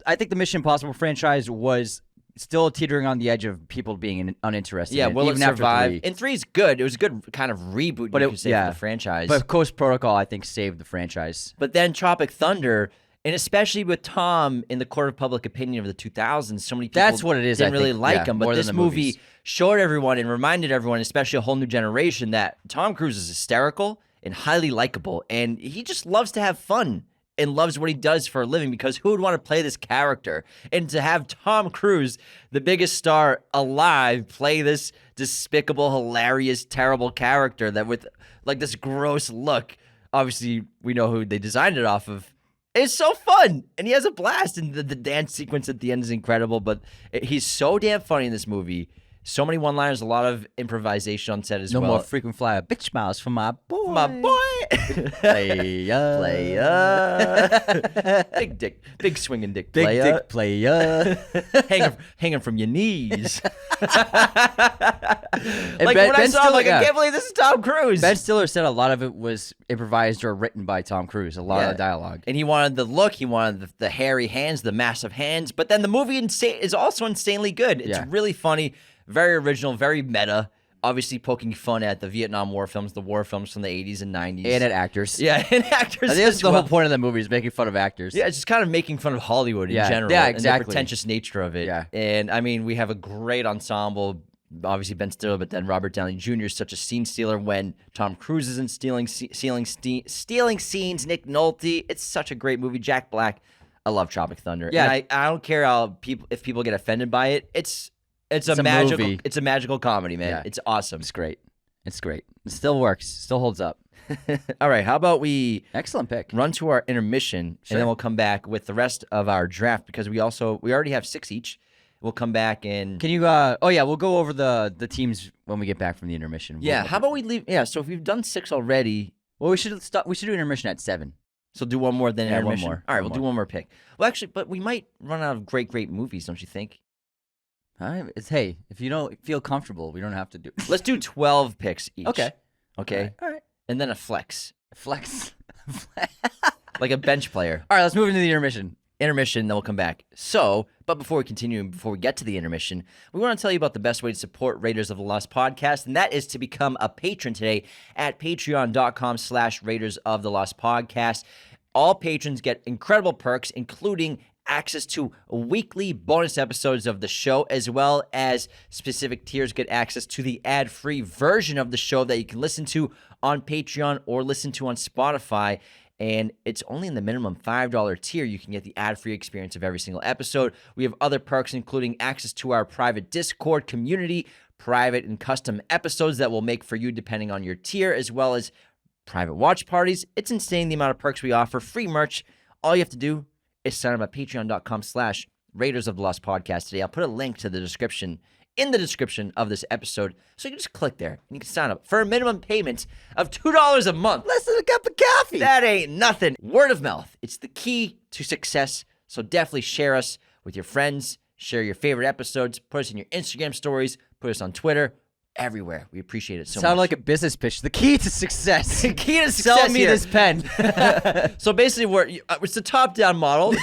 I think the Mission Impossible franchise was still teetering on the edge of people being uninterested. Yeah, in it, will even it survive? After 3. And 3's good. It was a good kind of reboot, you could say, for the franchise. But Coast Protocol, I think, saved the franchise. But then Tropic Thunder, and especially with Tom in the court of public opinion of the 2000s, so many people That's what it is, didn't I really think. like Yeah, him. more But than this the movie movies. showed everyone and reminded everyone, especially a whole new generation, that Tom Cruise is hysterical and highly likable. And he just loves to have fun and loves what he does for a living, because who would want to play this character? And to have Tom Cruise, the biggest star alive, play this despicable, hilarious, terrible character that with like this gross look, obviously we know who they designed it off of. It's so fun, and he has a blast, and the dance sequence at the end is incredible, but he's so damn funny in this movie. So many one-liners, a lot of improvisation on set as No well. more frequent flyer bitch miles for my boy. My boy. Playa. Big dick. Big swinging dick Big playa. dick player. hanging from your knees. And Like Ben- when I Ben saw him, like, Stiller- I can't believe this is Tom Cruise. Ben Stiller said a lot of it was improvised or written by Tom Cruise. A lot of the dialogue. And he wanted the look, he wanted the hairy hands, the massive hands. But then the movie is also insanely good. It's really funny, very original, very meta. Obviously poking fun at the Vietnam War films, the war films from the 80s and 90s. And at actors. Yeah, and actors I think that's as the well. whole point of the movie is making fun of actors. Yeah, it's just kind of making fun of Hollywood in general. Yeah, And exactly. the pretentious nature of it. Yeah. And, I mean, we have a great ensemble. Obviously, Ben Stiller, but then Robert Downey Jr. is such a scene stealer when Tom Cruise isn't stealing scenes. Nick Nolte. It's such a great movie. Jack Black. I love Tropic Thunder. Yeah. And I don't care if people get offended by it. It's a magical movie. It's a magical comedy, man. Yeah. It's awesome. It's great. It's great. It still works. Still holds up. All right, how about we Excellent pick. run to our intermission, Sure. and then we'll come back with the rest of our draft, because we already have 6 each. We'll come back and Can you we'll go over the teams when we get back from the intermission. yeah. How about we leave? Yeah. So if we've done 6 already, Well, we should do intermission at 7. so do one more, then Yeah, one intermission. more. All right, One we'll do one more pick. Well, actually, but we might run out of great movies, don't you think? All right. Hey, if you don't feel comfortable, we don't have to do. Let's do 12 picks each. Okay. Okay. All right. And then a flex, Flex. like a bench player. All right, let's move into the intermission. Intermission, then we'll come back. So, but before we continue and before we get to the intermission, we want to tell you about the best way to support Raiders of the Lost podcast, and that is to become a patron today at patreon.com/Raiders of the Lost podcast. All patrons get incredible perks, including access to weekly bonus episodes of the show, as well as specific tiers get access to the ad-free version of the show that you can listen to on Patreon or listen to on Spotify. And it's only in the minimum $5 tier you can get the ad-free experience of every single episode. We have other perks, including access to our private Discord community, private and custom episodes that we'll make for you depending on your tier, as well as private watch parties. It's insane the amount of perks we offer. Free merch. All you have to do is sign up at patreon.com/Raiders of the Lost podcast today. I'll put a link to the description in the description of this episode, so you can just click there and you can sign up for a minimum payment of $2 a month. Less than a cup of coffee. That ain't nothing. Word of mouth. It's the key to success. So definitely share us with your friends. Share your favorite episodes. Put us in your Instagram stories. Put us on Twitter. Everywhere. We appreciate it so Sound much. like a business pitch. The key to success. The key to Sell success me here. this pen. So basically, it's a top-down model.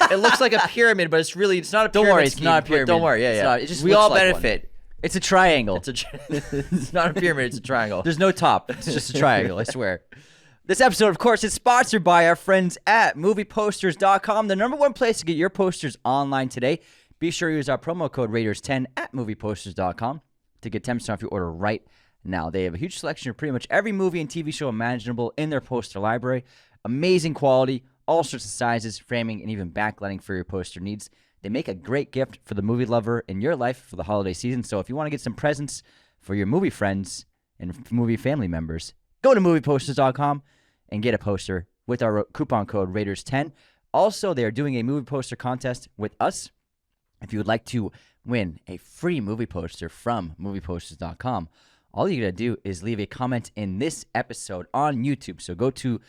It looks like a pyramid, but it's not a pyramid. Don't worry, it's scheme, not a but pyramid. Don't worry, It's yeah. not. It just we looks all like one. benefit. It's a triangle. It's not a pyramid. It's a triangle. There's no top. It's just a triangle, I swear. This episode, of course, is sponsored by our friends at movieposters.com, the #1 place to get your posters online today. Be sure to use our promo code Raiders10 at movieposters.com to get 10% off your order right now. They have a huge selection of pretty much every movie and TV show imaginable in their poster library. Amazing quality, all sorts of sizes, framing, and even backlighting for your poster needs. They make a great gift for the movie lover in your life for the holiday season. So if you want to get some presents for your movie friends and movie family members, go to movieposters.com and get a poster with our coupon code Raiders10. Also, they are doing a movie poster contest with us. If you would like to win a free movie poster from movieposters.com, all you got to do is leave a comment in this episode on YouTube. So go to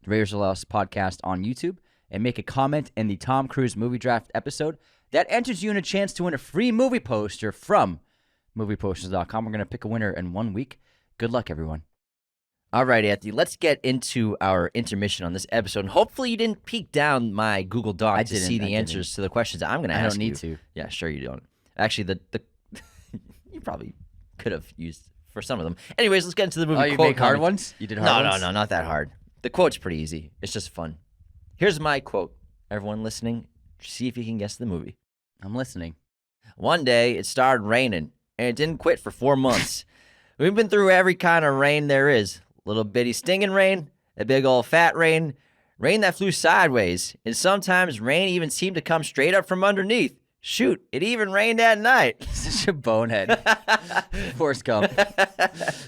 Raiders of the Lost podcast on YouTube and make a comment in the Tom Cruise movie draft episode. That enters you in a chance to win a free movie poster from movieposters.com. We're going to pick a winner in 1 week. Good luck, everyone. All right, Anthony, let's get into our intermission on this episode. And hopefully you didn't peek down my Google Doc to see the answers to the questions I'm going to ask you. I don't need to. Yeah, sure you don't. Actually, the you probably could have used for some of them. Anyways, let's get into the movie. Oh, you make hard ones? You did hard ones? No, not that hard. The quote's pretty easy. It's just fun. Here's my quote. Everyone listening, see if you can guess the movie. I'm listening. One day, it started raining, and it didn't quit for 4 months. We've been through every kind of rain there is. Little bitty stinging rain, a big old fat rain, rain that flew sideways, and sometimes rain even seemed to come straight up from underneath. Shoot, it even rained at night. Such a bonehead. Forrest Gump.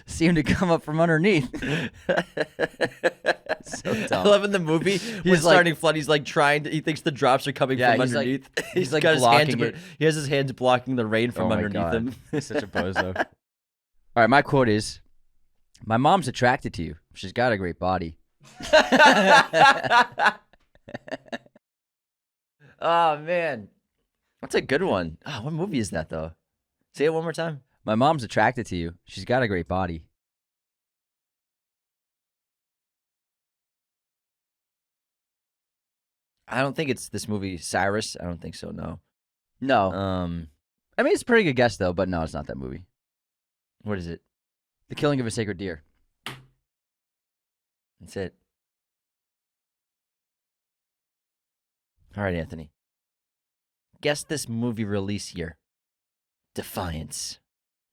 Seemed to come up from underneath. So dumb. I love in the movie, when it's starting flood, he's like he thinks the drops are coming from underneath. He's like got his blocking hands, he has his hands blocking the rain from underneath him. Such a bozo. All right, my quote is, my mom's attracted to you. She's got a great body. Oh, man. That's a good one. Oh, what movie is that, though? Say it one more time. My mom's attracted to you. She's got a great body. I don't think it's this movie, Cyrus. I don't think so, no. No. I mean, it's a pretty good guess, though, but no, it's not that movie. What is it? The Killing of a Sacred Deer. That's it. All right, Anthony. Guess this movie release year. Defiance.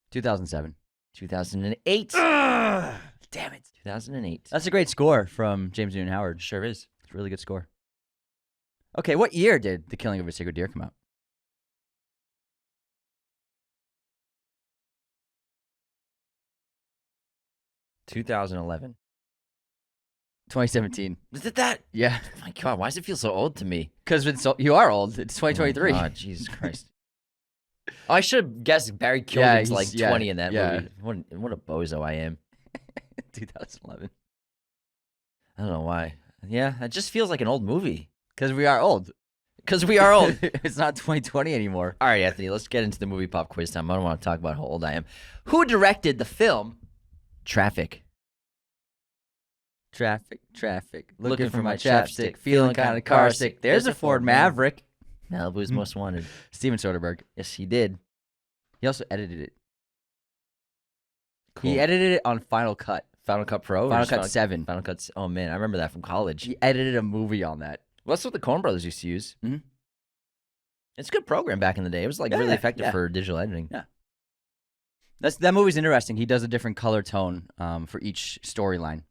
2007. 2008. Damn it. 2008. That's a great score from James Newton Howard. Sure is. It's a really good score. Okay, what year did The Killing of a Sacred Deer come out? 2011. 2017. Is it that? Yeah. Oh my God, why does it feel so old to me? Because you are old. It's 2023. Oh, Jesus Christ. Oh, I should have guessed Barry Keoghan's like 20 in that movie. What a bozo I am. 2011. I don't know why. Yeah, it just feels like an old movie. Because we are old. Because we are old. It's not 2020 anymore. All right, Anthony, let's get into the movie pop quiz time. I don't want to talk about how old I am. Who directed the film Traffic? Traffic. Looking for my chapstick. Feeling kind of car sick. There's a Ford Maverick. Malibu's Most Wanted. Steven Soderbergh. Yes, he did. He also edited it. Cool. He edited it on Final Cut. Final Cut Pro? Final Cut 7. Final Cut. Oh, man, I remember that from college. He edited a movie on that. Well, that's what the Coen Brothers used to use. Mm-hmm. It's a good program back in the day. It was like really effective for digital editing. Yeah. That movie's interesting. He does a different color tone for each storyline.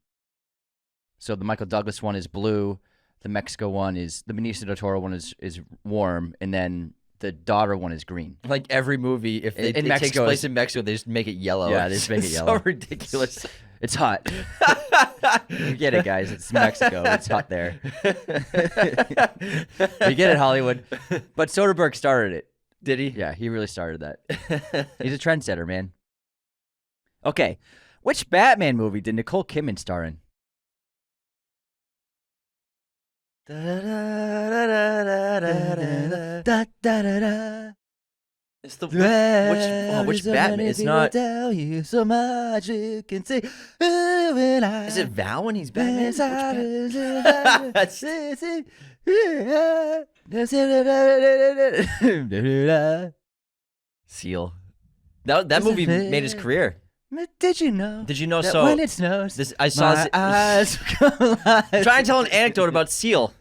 So the Michael Douglas one is blue. The Mexico one is, the Benicio del Toro one is warm. And then the daughter one is green. Like every movie, if it takes place in Mexico, they just make it yellow. Yeah, they just make it yellow. So ridiculous. It's hot. You get it, guys. It's Mexico. It's hot there. You get it, Hollywood. But Soderbergh started it. Did he? Yeah, he really started that. He's a trendsetter, man. Okay. Which Batman movie did Nicole Kidman star in? It's the which Batman? It's not. Tell you so much you can say. Is it Val when he's Batman? Seal. That movie made his career. Did you know? Did you know? That So when it snows, I saw. my eyes come alive. Try and tell an anecdote about Seal.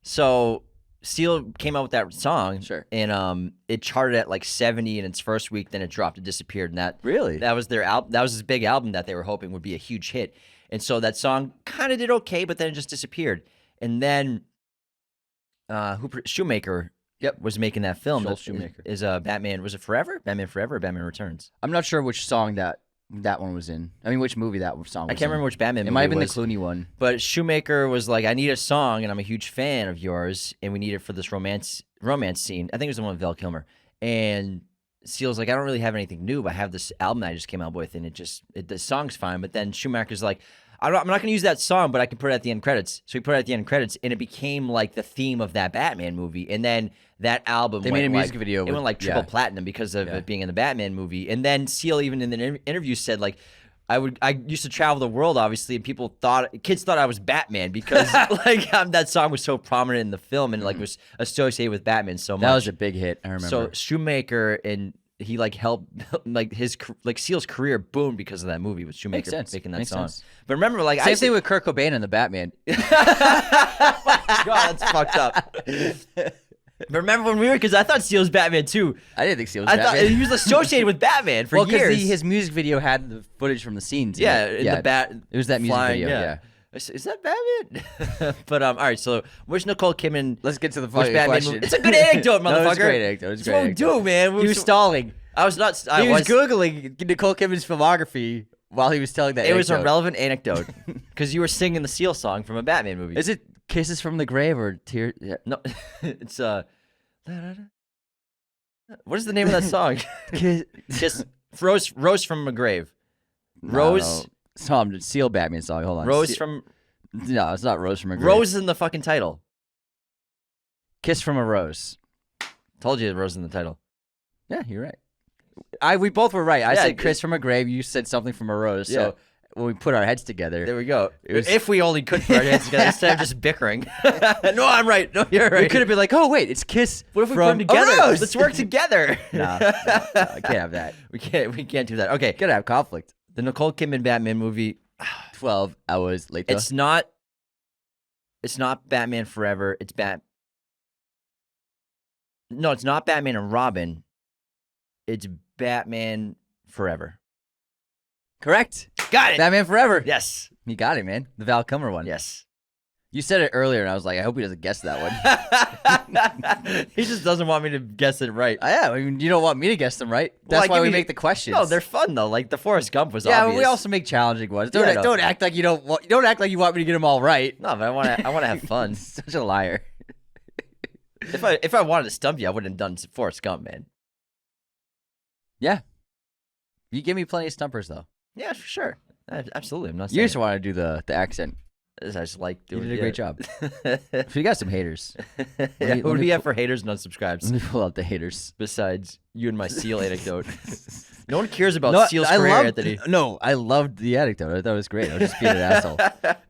So Seal came out with that song, Sure. and it charted at like 70 in its first week. Then it dropped, it disappeared, and that Really? that was their album. That was his big album that they were hoping would be a huge hit. And so that song kind of did okay, but then it just disappeared. And then Shoemaker, was making that film. Joel That Schumacher. is Batman. Was it Forever? Batman Forever or Batman Returns? I'm not sure which song that one was in. I mean, which movie that song was I can't remember which Batman It movie might have been was. the Clooney one. But Shoemaker was like, I need a song, and I'm a huge fan of yours, and we need it for this romance scene. I think it was the one with Val Kilmer. And Seal's like, I don't really have anything new, but I have this album that I just came out with, and the song's fine. But then Schumacher's like, I'm not going to use that song, but I can put it at the end credits. So we put it at the end credits, and it became like the theme of that Batman movie. And then that album They went made a music like, video It with- went like triple platinum because of it being in the Batman movie. And then Seal even in the interview said like, I used to travel the world, obviously, and kids thought I was Batman because like that song was so prominent in the film and like was associated with Batman so much. That was a big hit. I remember. So Shoemaker and he like helped like Seal's career boomed because of that movie with Shoemaker making that song. Sense. But remember, like Same thing with Kurt Cobain and the Batman. God, that's fucked up. But remember when because I thought Seal was Batman too. I didn't think Seal was I Batman. thought he was associated with Batman for well, years. because his music video had the footage from the scenes. In Yeah, it. in the bat. It was that music flying, video. Yeah. Is that Batman? But all right. So which Nicole Kidman? Let's get to the Which fucking Batman question. movie? It's a good anecdote, motherfucker. No, it's a great anecdote. It's a That's great what we anecdote. do, man. He was stalling. I was not. He was Googling Nicole Kidman's filmography while he was telling that It was a anecdote. relevant anecdote because you were singing the Seal song from a Batman movie. Is it Kisses from the Grave or Tears? Yeah. No, it's what is the name of that song? Just Rose from a grave. Rose. Some Seal Batman song. Hold on. Rose from. No, it's not Rose from a Grave. Rose is in the fucking title. Kiss from a Rose. Told you Rose in the title. Yeah, you're right. We both were right. I Yeah, said Kiss from a Grave. You said something from a rose. Yeah. So when we put our heads together, There we go. was- If we only could put our hands together instead of just bickering. No, I'm right. No, you're right. we could have been like, "Oh wait, it's Kiss." What if we put from them together? A Rose. Let's work together. No, I can't have that. We can't do that. Okay. Gotta have conflict. The Nicole Kidman Batman movie. 12 hours later. It's not Batman Forever. No, it's not Batman and Robin. It's Batman Forever. correct. Got it. Batman Forever. Yes. You got it, man. The Val Kilmer one. Yes. You said it earlier, and I was like, I hope he doesn't guess that one. He just doesn't want me to guess it right. Yeah, I mean, you don't want me to guess them, right? Well, That's I why give we you- make the questions. No, they're fun though. Like the Forrest Gump was yeah, obvious. but we also make challenging ones. Don't, Yeah, I know. don't act like you don't act like you want me to get them all right. No, but I want to have fun. Such a liar. If I wanted to stump you, I wouldn't have done Forrest Gump, man. Yeah. You give me plenty of stumpers, though. Yeah, for sure. Absolutely. I'm not You saying just want to do the accent. I just like You doing did a great job. So you got some haters. Yeah, me- who let do me we have for haters and unsubscribes Let me pull out the haters. besides you and my Seal anecdote? No one cares about No, Seal's I career, loved, Anthony. No, I loved the anecdote. I thought it was great. I was just being an asshole.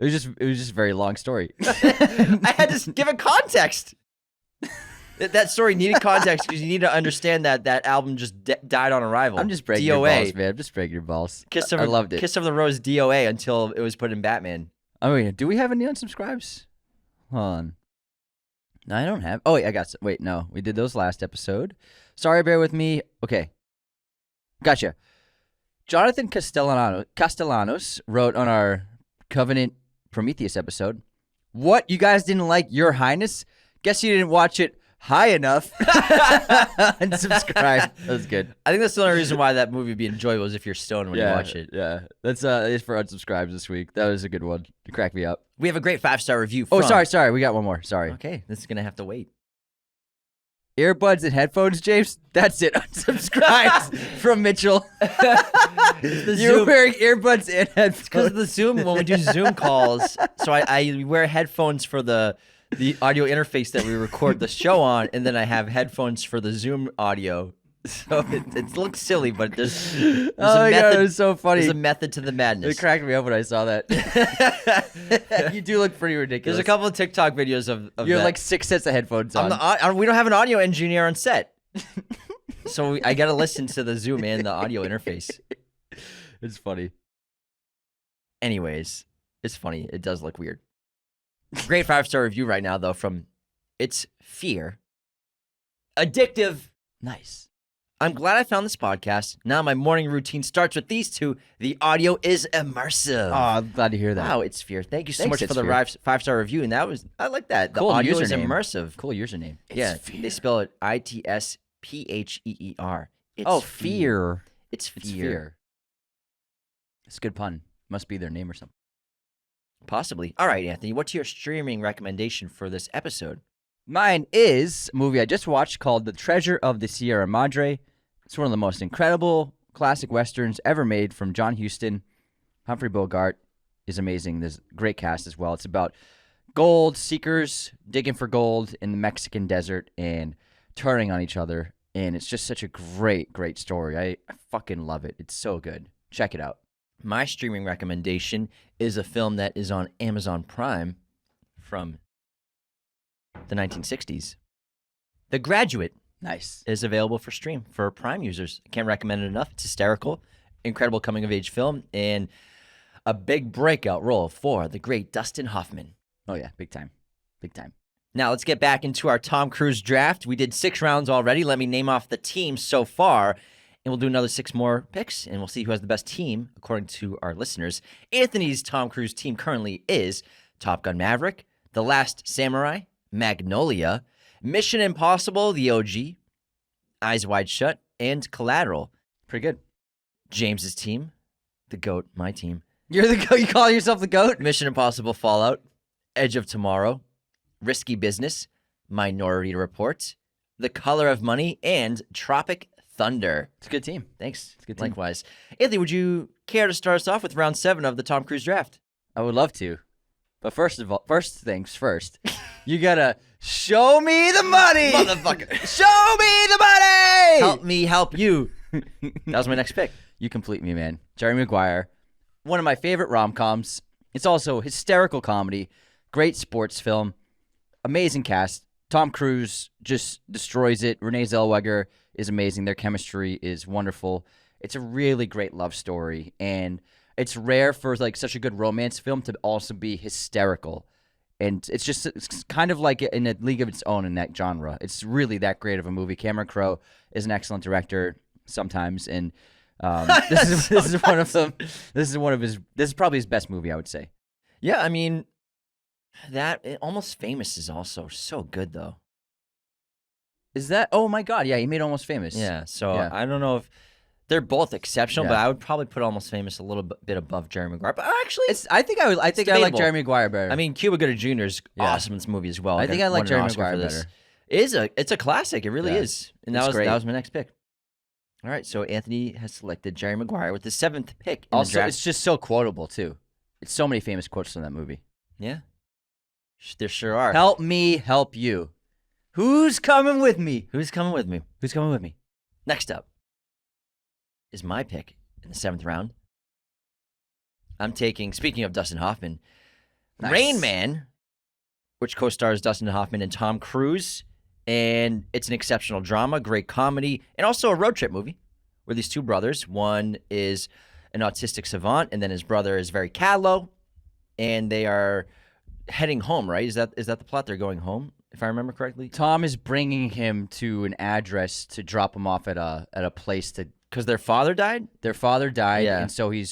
It was just a very long story. I had to give it context. That story needed context because you need to understand that album just died on arrival. I'm just breaking DOA. your balls, man. I'm just breaking your balls. I loved it. Kiss of the Rose DOA until it was put in Batman. Oh, wait, do we have any unsubscribes? Hold on. No, I don't have. Oh, wait, I got some. Wait, no. We did those last episode. Sorry, bear with me. Okay. Gotcha. Jonathan Castellanos wrote on our Covenant Prometheus episode, "What, you guys didn't like Your Highness? Guess you didn't watch it high enough." Unsubscribe. That was good. I think that's the only reason why that movie would be enjoyable is if you're stoned when you watch it. Yeah. That's it for unsubscribes this week. That was a good one. It cracked me up. We have a great 5-star review. Oh, from... sorry. We got one more. Sorry. Okay, this is gonna have to wait. Earbuds and headphones, James? That's it. Unsubscribed from Mitchell. You're Zoom- wearing earbuds and Because headphones. of the Zoom, when we do Zoom calls, so I wear headphones for the audio interface that we record the show on, and then I have headphones for the Zoom audio. So it looks silly, but there's Oh a my God, method. it was so funny. There's a method to the It madness. cracked me up when I saw that. You do look pretty ridiculous. There's a couple of TikTok videos of You have that. like 6 sets of headphones on. We don't have an audio engineer on set, so I got to listen to the Zoom and the audio interface. It's funny. Anyways, it's funny. It does look weird. Great 5-star review right now, though, from It's Fear. Addictive. Nice. I'm glad I found this podcast. Now my morning routine starts with these two. The audio is immersive. Oh, I'm glad to hear that. Wow, It's Fear. Thank you so Thanks, much for It's the 5-star review. And I like that. The Cool audio is username. immersive. Cool username. Yeah, It's Fear. they spell it ITSPHEER. It's Oh, fear. It's It's fear. fear. It's a good pun. Must be their name or something. Possibly. All right, Anthony, what's your streaming recommendation for this episode? Mine is a movie I just watched called The Treasure of the Sierra Madre. It's one of the most incredible classic westerns ever made from John Huston, Humphrey Bogart. is amazing. There's a great cast as well. It's about gold seekers digging for gold in the Mexican desert and turning on each other. And it's just such a great, great story. I fucking love it. It's so good. Check it out. My streaming recommendation is a film that is on Amazon Prime from the 1960s. The Graduate Nice. is available for stream for Prime users. I can't recommend it enough. It's hysterical, incredible coming-of-age film, and a big breakout role for the great Dustin Hoffman. Oh, yeah. Big time. Big time. Now, let's get back into our Tom Cruise draft. We did 6 rounds already. Let me name off the teams so far, and we'll do another 6 more picks, and we'll see who has the best team according to our listeners. Anthony's Tom Cruise team currently is Top Gun Maverick, The Last Samurai, Magnolia, Mission Impossible, the OG, Eyes Wide Shut, and Collateral. Pretty good. James's team, the GOAT, my team. You're the GOAT? You call yourself the GOAT? Mission Impossible Fallout, Edge of Tomorrow, Risky Business, Minority Report, The Color of Money, and Tropic Thunder. It's a good team. Thanks. It's a good team. Likewise. Anthony, would you care to start us off with round 7 of the Tom Cruise draft? I would love to. But first things first, you gotta show me the money! Motherfucker. Show me the money! Help me help you. That was my next pick. You complete me, man. Jerry Maguire, one of my favorite rom-coms. It's also hysterical comedy, great sports film, amazing cast. Tom Cruise just destroys it. Renee Zellweger is amazing. Their chemistry is wonderful. It's a really great love story, and it's rare for like such a good romance film to also be hysterical. And it's kind of like in a league of its own in that genre. It's really that great of a movie. Cameron Crowe is an excellent director sometimes, and this is one of them. This is probably his best movie, I would say. Yeah, I mean, Almost Famous is also so good, though. Is that? Oh my God! Yeah, he made Almost Famous. Yeah, so Yeah. I don't know if they're both exceptional, Yeah. but I would probably put Almost Famous a little bit above Jerry Maguire. But actually, I think I like debatable. Jerry Maguire better. I mean, Cuba Gooding Jr. is Yeah. awesome in this movie as well. I think I like Jerry Maguire better. It's a classic. It really Yeah. is, and It's great. that was my next pick. All right, so Anthony has selected Jerry Maguire with the 7th pick in the Also, draft. it's just so quotable too. It's so many famous quotes from that movie. Yeah, there sure are. Help me, help you. Who's coming with me? Who's coming with me? Who's coming with me? Next up is my pick in the 7th round. I'm taking, speaking of Dustin Hoffman, Nice. Rain Man, which co-stars Dustin Hoffman and Tom Cruise. And it's an exceptional drama, great comedy, and also a road trip movie where these two brothers, one is an autistic savant, and then his brother is very callow, and they are heading home, right? Is that the plot? They're going home, if I remember correctly? Tom is bringing him to an address to drop him off at a place to. Because their father died? Their father died, Yeah. and so he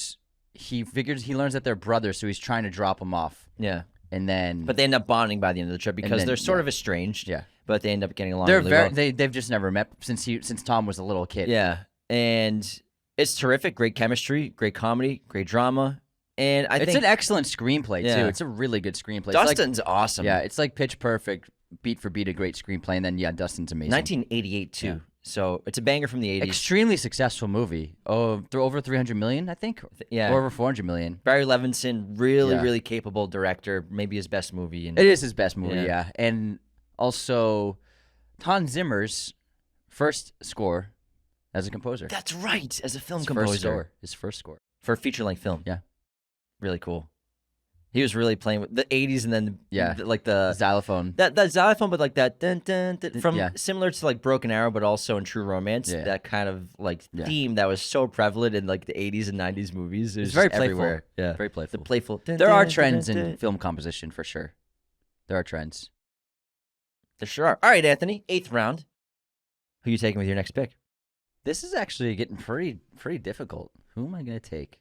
learns that they're brothers, so he's trying to drop him off, Yeah. and then. But they end up bonding by the end of the trip because then- they're sort yeah. of estranged. Yeah. But they end up getting along they're really very. well. They've just never met since Tom was a little kid. Yeah. And it's terrific. Great chemistry, great comedy, great drama. And I It's think an excellent screenplay too. Yeah. It's a really good screenplay. It's like- Dustin's awesome. Yeah, it's like Pitch Perfect, beat for beat, a great screenplay, and then Dustin's amazing. 1988 too. Yeah. So it's a banger from the 80s. Extremely successful movie. Oh, over 300 million, I think. Yeah. Or over 400 million. Barry Levinson, really, Yeah. really capable director. Maybe his best movie. And It is his best movie, Yeah. yeah. And also, Hans Zimmer's first score as a composer. that's right, as a film His composer First score. His first score. for a feature-length film. Yeah. Really cool. He was really playing with the 80s and then Yeah. like the Xylophone. that xylophone, but like that dun, dun, dun, from Yeah. similar to like Broken Arrow, but also in True Romance. Yeah. That kind of like Yeah. theme that was so prevalent in like the 80s and 90s movies. It was It's very just playful. everywhere. Yeah, Very the playful. playful. Dun, There are dun, trends dun, dun, in dun. film composition for sure. There are trends. There sure are. All right, Anthony, 8th round. Who you taking with your next pick? This is actually getting pretty difficult. Who am I going to take?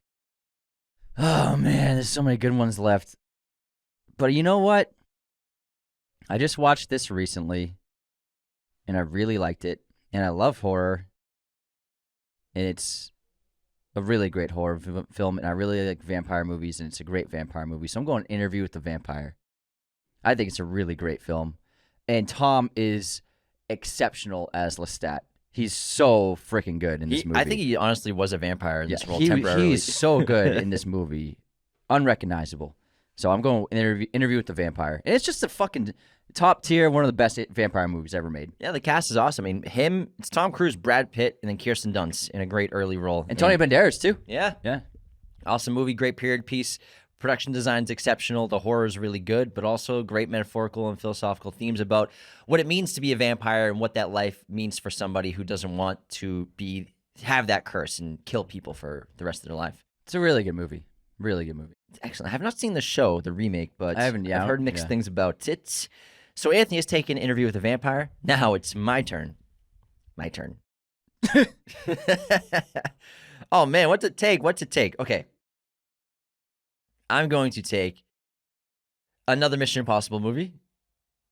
Oh, man, there's so many good ones left. But you know what? I just watched this recently, and I really liked it. And I love horror. And it's a really great horror film, and I really like vampire movies, and it's a great vampire movie. So I'm going Interview with the Vampire. I think it's a really great film. And Tom is exceptional as Lestat. He's so freaking good in this movie. I think he honestly was a vampire in this role he, temporarily. he's so good in this movie. unrecognizable. So I'm going Interview with the Vampire. And it's just a fucking top tier, one of the best vampire movies ever made. Yeah, the cast is awesome. I mean, it's Tom Cruise, Brad Pitt, and then Kirsten Dunst in a great early role. And Tony Banderas, too. Yeah. Yeah. Awesome movie, great period piece. Production design's exceptional. The horror is really good, but also great metaphorical and philosophical themes about what it means to be a vampire and what that life means for somebody who doesn't want to have that curse and kill people for the rest of their life. It's a really good movie. Really good movie. Excellent. I have not seen the show, the remake, but I haven't. Yeah, I've heard mixed things about it. So Anthony has taken Interview with a Vampire. Now it's my turn. My turn. Oh, man, what to take? Okay. I'm going to take another Mission Impossible movie.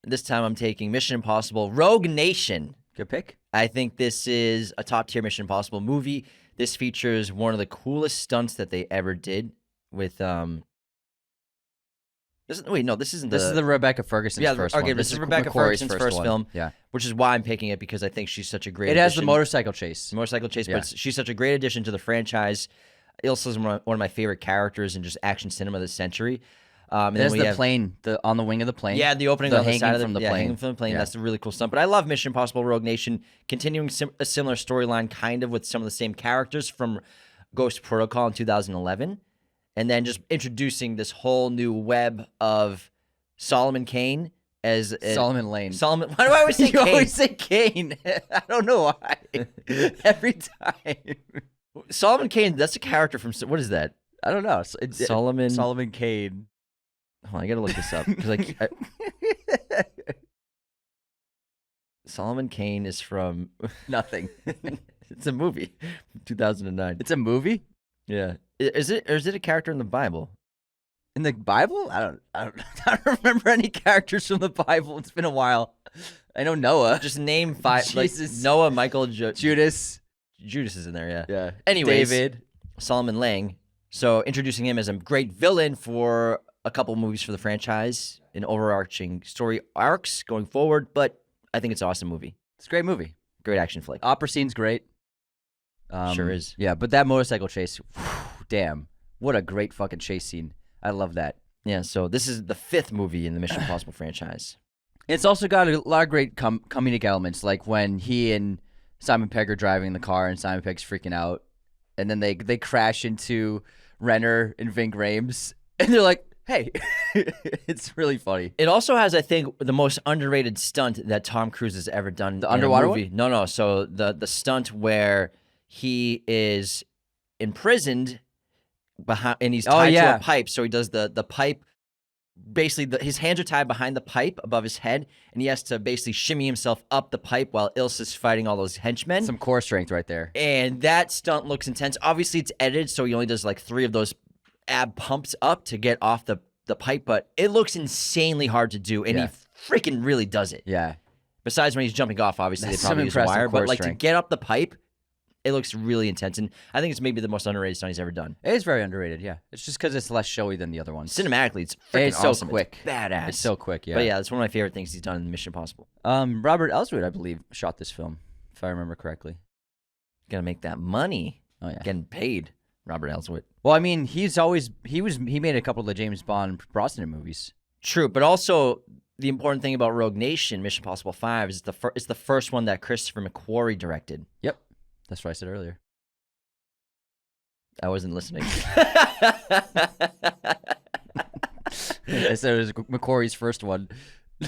This time I'm taking Mission Impossible Rogue Nation. Good pick. I think this is a top-tier Mission Impossible movie. This features one of the coolest stunts that they ever did with This isn't This is the Rebecca Ferguson's first one. This is Rebecca Ferguson's first one. film. Yeah. Which is why I'm picking it, because I think she's such a great It has the addition. motorcycle chase. Yeah. But she's such a great addition to the franchise. Ilsa's one of my favorite characters in just action cinema this century. And There's then we the have, plane, on the wing of the plane. Yeah, the opening the on the side of from the yeah, plane. hanging from the plane. Yeah. That's a really cool stunt. But I love Mission Impossible Rogue Nation, continuing a similar storyline, kind of with some of the same characters from Ghost Protocol in 2011, and then just introducing this whole new web of Solomon Kane as Solomon Lane. Solomon. Why do I always say You Kane? always say Kane. I don't know why. Every time. Solomon Kane. That's a character from what is that? I don't know. Solomon Kane. Hold on, I gotta look this up because Solomon Kane is from Nothing. It's a movie, 2009. It's a movie? Yeah, is it a character in the Bible? In the Bible? I don't remember any characters from the Bible. It's been a while. I know Noah. Just name 5. Jesus. Like Noah, Michael, Judas. Judas is in there. Yeah. Yeah. Anyways, David. Solomon Lang. So introducing him as a great villain for a couple movies for the franchise, and overarching story arcs going forward. But I think it's an awesome movie. It's a great movie. Great action flick. Opera scene's great. Sure is. Yeah, but that motorcycle chase, damn. What a great fucking chase scene. I love that. Yeah, so this is the 5th movie in the Mission Impossible franchise. It's also got a lot of great comedic elements, like when he and Simon Pegg are driving in the car and Simon Pegg's freaking out, and then they crash into Renner and Ving Rhames, and they're like, hey. It's really funny. It also has, I think, the most underrated stunt that Tom Cruise has ever done. The underwater movie. one? No. So the stunt where he is imprisoned behind, and he's tied to a pipe. So he does the pipe. Basically, his hands are tied behind the pipe above his head, and he has to basically shimmy himself up the pipe while Ilsa's fighting all those henchmen. Some core strength right there. And that stunt looks intense. Obviously, it's edited, so he only does like 3 of those ab pumps up to get off the pipe, but it looks insanely hard to do, and he freaking really does it. Yeah. Besides when he's jumping off, obviously, That's they probably use a impressive wire, core but like to strength. get up the pipe, it looks really intense, and I think it's maybe the most underrated stunt he's ever done. It is very underrated, yeah. It's just because it's less showy than the other ones. Cinematically, it's freaking so awesome. quick. It's badass. It's so quick, yeah. But yeah, it's one of my favorite things he's done in Mission Impossible. Robert Elswit, I believe, shot this film, if I remember correctly. Gotta make that money. Oh yeah. Getting paid, Robert Elswit. Well, I mean, he made a couple of the James Bond Brosnan movies. True, but also the important thing about Rogue Nation, Mission Impossible 5, is it's the first one that Christopher McQuarrie directed. Yep. That's what I said earlier. I wasn't listening. I said it was McQuarrie's first one.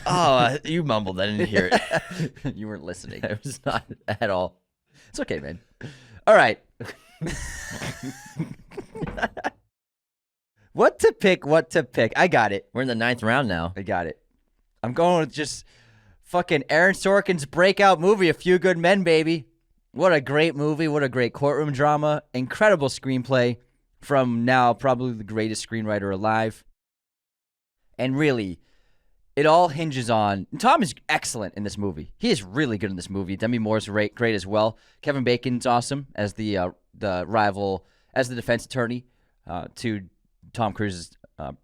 Oh, you mumbled. I didn't hear it. You weren't listening. I was not at all. It's okay, man. All right. What to pick? I got it. We're in the 9th round now. I got it. I'm going with just fucking Aaron Sorkin's breakout movie, A Few Good Men, baby. What a great movie. What a great courtroom drama. Incredible screenplay from now probably the greatest screenwriter alive. And really, it all hinges on... Tom is excellent in this movie. He is really good in this movie. Demi Moore's great as well. Kevin Bacon's awesome as the rival, as the defense attorney to Tom Cruise's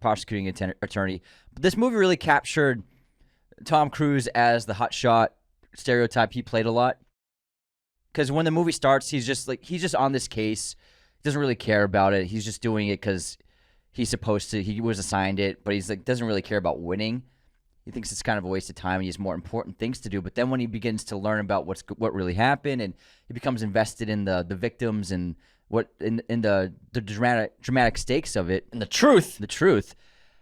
prosecuting attorney. But this movie really captured Tom Cruise as the hotshot stereotype he played a lot. Because when the movie starts, he's just on this case. He doesn't really care about it. He's just doing it because he was assigned it, but he's like doesn't really care about winning. He thinks it's kind of a waste of time and he has more important things to do. But then when he begins to learn about what really happened, and he becomes invested in the victims and the dramatic stakes of it And the truth.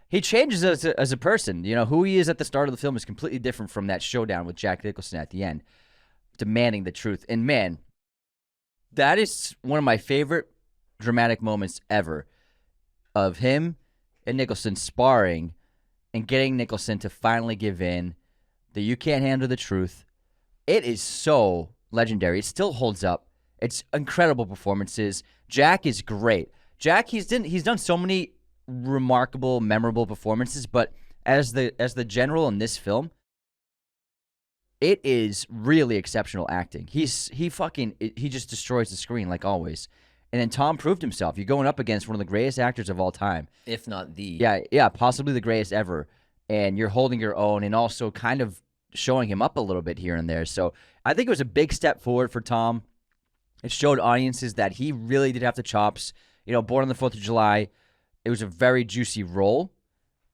he changes as a person. You know, who he is at the start of the film is completely different from that showdown with Jack Nicholson at the end, demanding the truth. And man, that is one of my favorite dramatic moments ever, of him and Nicholson sparring and getting Nicholson to finally give in that you can't handle the truth. It is so legendary. It still holds up. It's incredible performances. Jack is great. Jack, he's done so many remarkable, memorable performances, but as the general in this film, it is really exceptional acting. He just destroys the screen like always. And then Tom proved himself. You're going up against one of the greatest actors of all time. If not the. Yeah, possibly the greatest ever. And you're holding your own and also kind of showing him up a little bit here and there. So I think it was a big step forward for Tom. It showed audiences that he really did have the chops. You know, Born on the 4th of July, it was a very juicy role.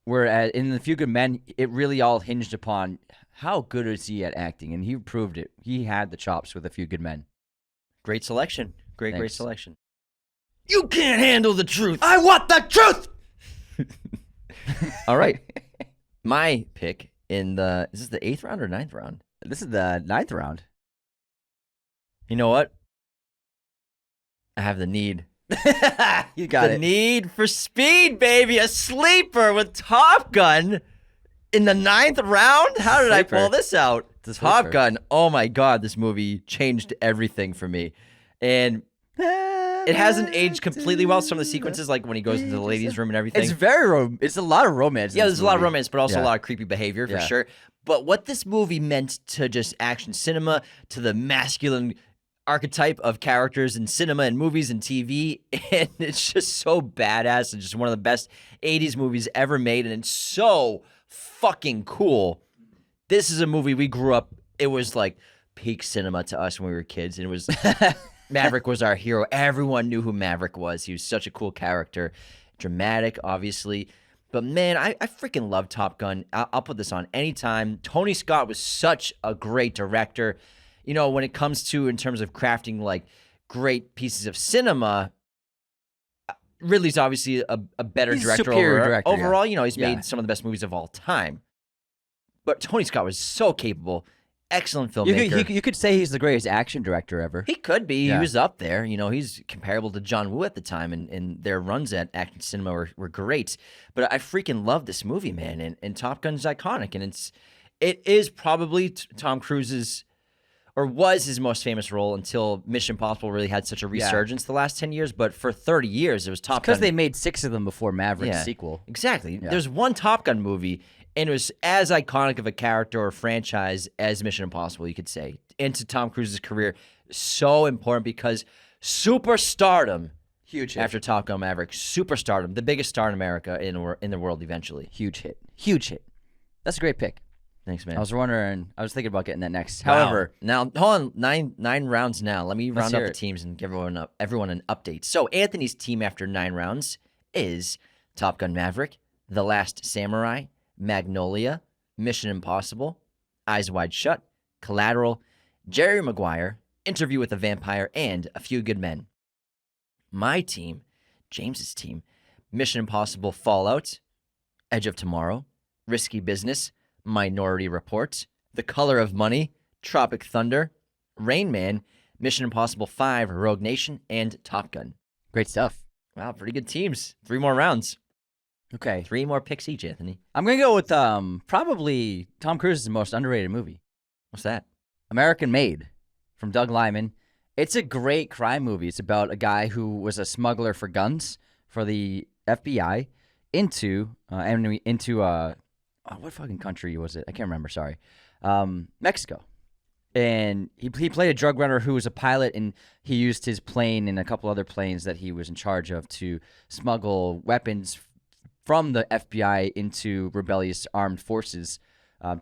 Whereas in The Few Good Men, it really all hinged upon how good is he at acting. And he proved it. He had the chops with A Few Good Men. Great selection. Great Thanks. selection. You can't handle the truth. I want the truth! All right. My pick is this the 8th round or 9th round? This is the 9th round. You know what? I have the need. You got The it. Need for Speed, baby. A sleeper with Top Gun in the 9th round? How did I Sleeper. pull this out? It's a Top sleeper. Gun. Oh my God, this movie changed everything for me. And it hasn't aged completely well. Some of the sequences, like when he goes into the ladies' room and everything. It's it's a lot of romance. in Yeah, this there's a lot of movie. romance, but also a Yeah. lot of creepy behavior for Yeah. sure. But what this movie meant to just action cinema, to the masculine archetype of characters in cinema and movies and TV, and it's just so badass and just one of the best 80s movies ever made, and it's so fucking cool. This is a movie we grew up, it was like peak cinema to us when we were kids, and it was Maverick was our hero. Everyone knew who Maverick was. He was such a cool character. Dramatic, obviously. But man, I freaking love Top Gun. I'll put this on anytime. Tony Scott was such a great director. You know, when it comes to, in terms of crafting like great pieces of cinema, Ridley's obviously a better He's a director superior director, yeah. overall. You know, he's Yeah. made some of the best movies of all time. But Tony Scott was so capable. Excellent You filmmaker. could, you could say he's the greatest action director ever. He could be. Yeah. He was up there. You know, he's comparable to John Woo at the time, and their runs at action cinema were great. But I freaking love this movie, man. And Top Gun's iconic, and it is probably Tom Cruise's, or was his most famous role until Mission Impossible really had such a resurgence the last 10 years. But for 30 years, it was Top Gun. Because they made 6 of them before Maverick's Yeah. sequel. Exactly. Yeah. There's one Top Gun movie, and it was as iconic of a character or franchise as Mission Impossible, you could say. Into Tom Cruise's career, so important because superstardom Huge after Top Gun Maverick, superstardom, the biggest star in America in the world eventually. Huge hit. Huge hit. That's a great pick. Thanks, man. I was thinking about getting that next. Wow. However, now hold on, nine rounds now. Let me round up hear the it. teams and give everyone an update. So Anthony's team after 9 rounds is Top Gun Maverick, The Last Samurai, Magnolia, Mission Impossible, Eyes Wide Shut, Collateral, Jerry Maguire, Interview with a Vampire, and A Few Good Men. My team, James's team, Mission Impossible Fallout, Edge of Tomorrow, Risky Business, Minority Report, The Color of Money, Tropic Thunder, Rain Man, Mission Impossible 5, Rogue Nation, and Top Gun. great stuff. Wow, pretty good teams. 3 more rounds. Okay. 3 more picks each, Anthony. I'm going to go with probably Tom Cruise's most underrated movie, What's that? American Made, from Doug Liman. It's a great crime movie. It's about a guy who was a smuggler for guns for the FBI into what fucking country was it? I can't remember. Sorry, Mexico. And he played a drug runner who was a pilot, and he used his plane and a couple other planes that he was in charge of to smuggle weapons from the FBI into rebellious armed forces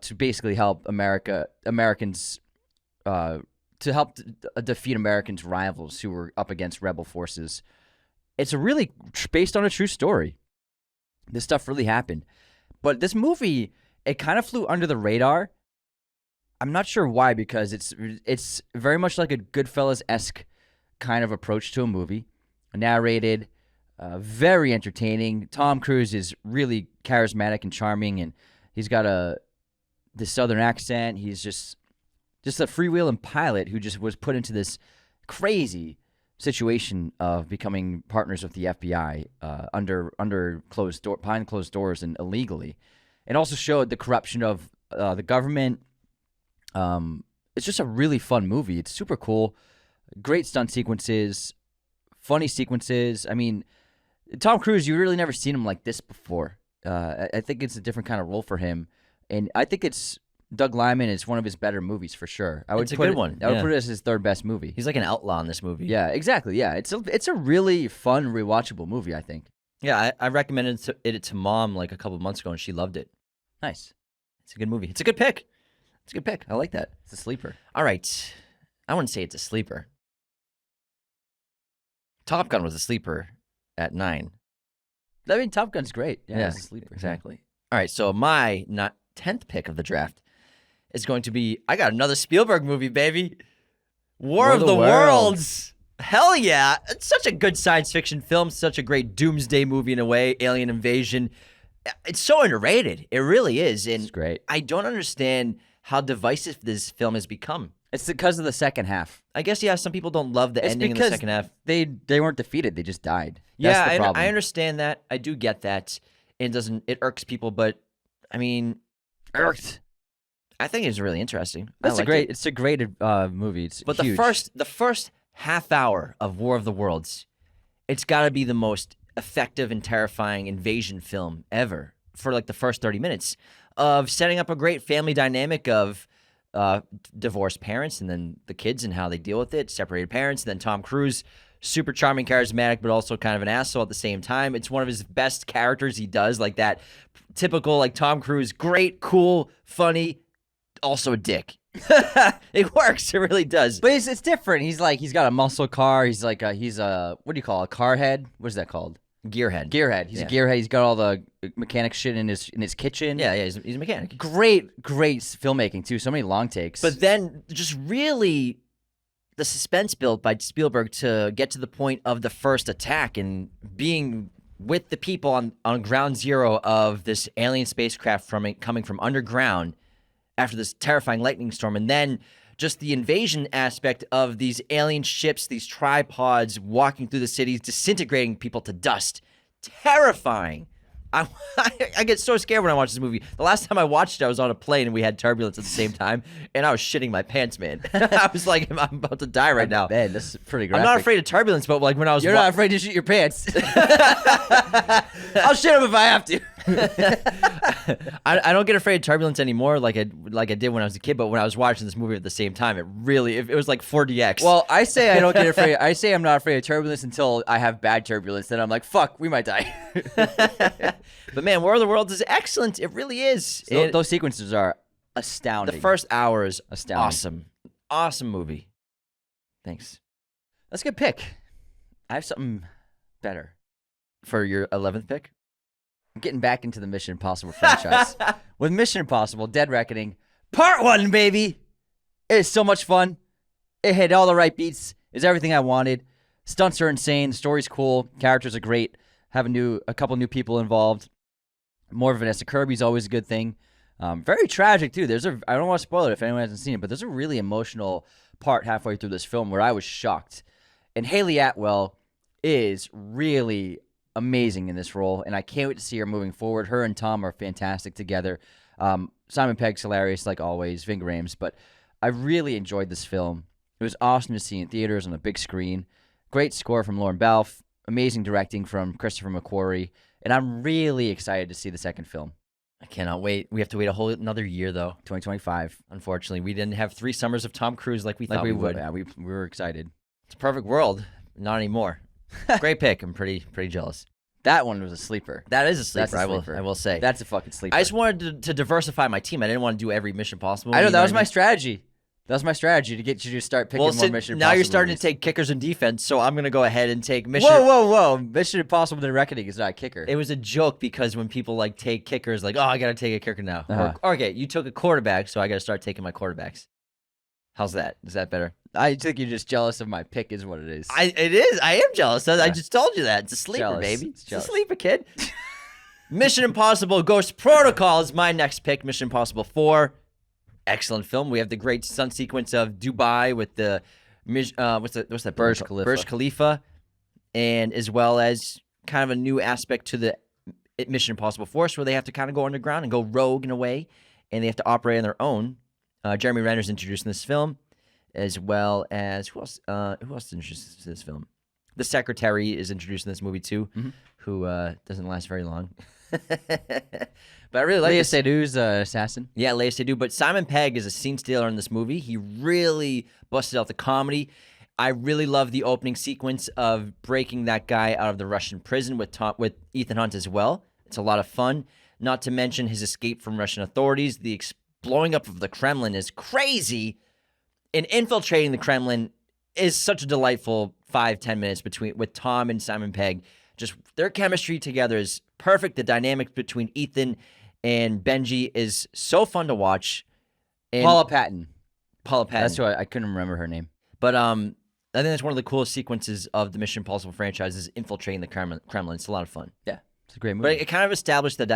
to basically help Americans to help defeat Americans' rivals who were up against rebel forces. It's a really based on a true story. This stuff really happened. But this movie, it kind of flew under the radar. I'm not sure why, because it's very much like a Goodfellas-esque kind of approach to a movie. Narrated, very entertaining. Tom Cruise is really charismatic and charming, and he's got this southern accent. He's just a freewheeling pilot who just was put into this crazy situation of becoming partners with the FBI behind closed doors and illegally. It also showed the corruption of the government. It's just a really fun movie. It's super cool. Great stunt sequences, funny sequences. I mean, Tom Cruise, you really never seen him like this before. I think it's a different kind of role for him. And I think it's Doug Liman is one of his better movies for sure. It's a good one. I would put it as his third best movie. He's like an outlaw in this movie. Yeah, exactly. Yeah, it's a really fun, rewatchable movie, I think. Yeah, I recommended it to Mom like a couple months ago, and she loved it. Nice. It's a good movie. It's a good pick. It's a good pick. I like that. It's a sleeper. All right. I wouldn't say it's a sleeper. Top Gun was a sleeper at 9. I mean, Top Gun's great. Yeah, it's a sleeper. Exactly. All right, so my 10th pick of the draft is going to be, I got another Spielberg movie, baby. War of the Worlds. Hell yeah. It's such a good science fiction film, such a great doomsday movie in a way, alien invasion. It's so underrated. It really is. And it's great. I don't understand how divisive this film has become. It's because of the second half. I guess, yeah, some people don't love the ending in the second half. They weren't defeated. They just died. Yeah, That's the problem. I understand that. I do get that. It irks people, but I mean, irked. I think it's really interesting. It's a great movie. It's but huge. the first half hour of War of the Worlds, it's got to be the most effective and terrifying invasion film ever for like the first 30 minutes of setting up a great family dynamic of divorced parents and then the kids and how they deal with it, separated parents, and then Tom Cruise, super charming, charismatic, but also kind of an asshole at the same time. It's one of his best characters he does, like that typical like Tom Cruise, great, cool, funny, also a dick. It works. It really does. But it's different. He's got a muscle car. He's what do you call it? A car head? What is that called? Gearhead. He's a gearhead. He's got all the mechanic shit in his kitchen. Yeah, he's a mechanic. Great filmmaking too. So many long takes. But then just really the suspense built by Spielberg to get to the point of the first attack and being with the people on ground zero of this alien spacecraft coming from underground after this terrifying lightning storm, and then just the invasion aspect of these alien ships, these tripods walking through the cities, disintegrating people to dust. Terrifying. I get so scared when I watch this movie. The last time I watched it, I was on a plane and we had turbulence at the same time, and I was shitting my pants, man. I was like, I'm about to die right now. Man, that's pretty graphic. I'm not afraid of turbulence, but like when I was... You're not afraid to shit your pants. I'll shit them if I have to. I don't get afraid of turbulence anymore like I did when I was a kid, but when I was watching this movie at the same time, it was like 4DX. Well, I say I don't get afraid. I say I'm not afraid of turbulence until I have bad turbulence. Then I'm like, fuck, we might die. But man, War of the Worlds is excellent. It really is. Those sequences are astounding. The first hour is astounding. Awesome movie. Thanks. That's a good pick. I have something better. For your 11th pick? I'm getting back into the Mission Impossible franchise. With Mission Impossible Dead Reckoning, Part 1, baby! It is so much fun. It hit all the right beats. It's everything I wanted. Stunts are insane. The story's cool. Characters are great. Have a couple new people involved. More of Vanessa Kirby's always a good thing. Very tragic, too. I don't want to spoil it if anyone hasn't seen it, but there's a really emotional part halfway through this film where I was shocked. And Haley Atwell is really amazing in this role, and I can't wait to see her moving forward. Her and Tom are fantastic together. Simon Pegg's hilarious, like always, Ving Rhames, but I really enjoyed this film. It was awesome to see in theaters on a big screen. Great score from Lauren Balfe, amazing directing from Christopher McQuarrie, and I'm really excited to see the second film. I cannot wait. We have to wait another year, though. 2025. Unfortunately, we didn't have 3 summers of Tom Cruise like we thought we would. Yeah, we were excited. It's a perfect world. Not anymore. Great pick. I'm pretty jealous. That one was a sleeper. That is a sleeper. That's a sleeper. I will say. That's a fucking sleeper. I just wanted to diversify my team. I didn't want to do every Mission Possible. I know, that was my strategy. That's my strategy to get you to start picking Well, more Mission now Impossible you're starting movies. to take kickers in defense, so I'm going to go ahead and take Mission. Whoa. Mission Impossible: The Reckoning is not a kicker. It was a joke because when people like take kickers, like, oh, I got to take a kicker now. Uh-huh. Or, okay, you took a quarterback, so I got to start taking my quarterbacks. How's that? Is that better? I think you're just jealous of my pick is what it is. It is. I am jealous. I just told you that. It's a sleeper, Jealous. baby. It's It's a jealous. sleeper, kid. Mission Impossible Ghost Protocol is my next pick. Mission Impossible 4. Excellent film. We have the great stunt sequence of Dubai with the what's that Burj building called? Khalifa. Burj Khalifa, and as well as kind of a new aspect to the Mission Impossible Force, where they have to kind of go underground and go rogue in a way, and they have to operate on their own. Jeremy Renner's introduced in this film, as well as who else? Who else is introduced in this film? The Secretary is introduced in this movie too, who doesn't last very long. But I really like Leia this. Seydoux, assassin. Yeah, Leia Seydoux. But Simon Pegg is a scene stealer in this movie. He really busted out the comedy. I really love the opening sequence of breaking that guy out of the Russian prison with Ethan Hunt as well. It's a lot of fun. Not to mention his escape from Russian authorities. The blowing up of the Kremlin is crazy. And infiltrating the Kremlin is such a delightful 5-10 minutes with Tom and Simon Pegg. Just their chemistry together is perfect. The dynamic between Ethan and Benji is so fun to watch. And Paula Patton. Paula Patton. That's who I couldn't remember her name. But I think that's one of the coolest sequences of the Mission Impossible franchise is infiltrating the Kremlin. It's a lot of fun. Yeah, it's a great movie. But it kind of established the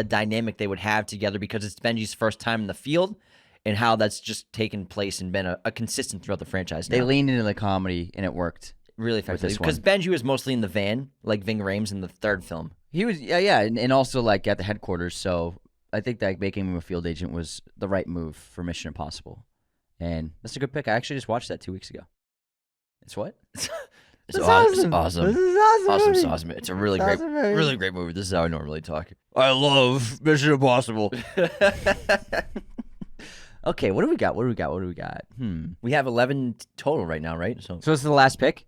dynamic they would have together because it's Benji's first time in the field and how that's just taken place and been a consistent throughout the franchise. They now. leaned into the comedy and it worked. Really effectively. this Because one. Benji was mostly in the van, like Ving Rhames in the third film. He was, yeah, and also like at the headquarters. So I think that making him a field agent was the right move for Mission Impossible, and that's a good pick. I actually just watched that 2 weeks ago. It's what? It's awesome. awesome. This is awesome. Awesome movie. sauce. It's a really great, Awesome movie. really great movie. This is how I normally talk. I love Mission Impossible. Okay, what do we got? What do we got? We have 11 total right now, right? So So this is the last pick.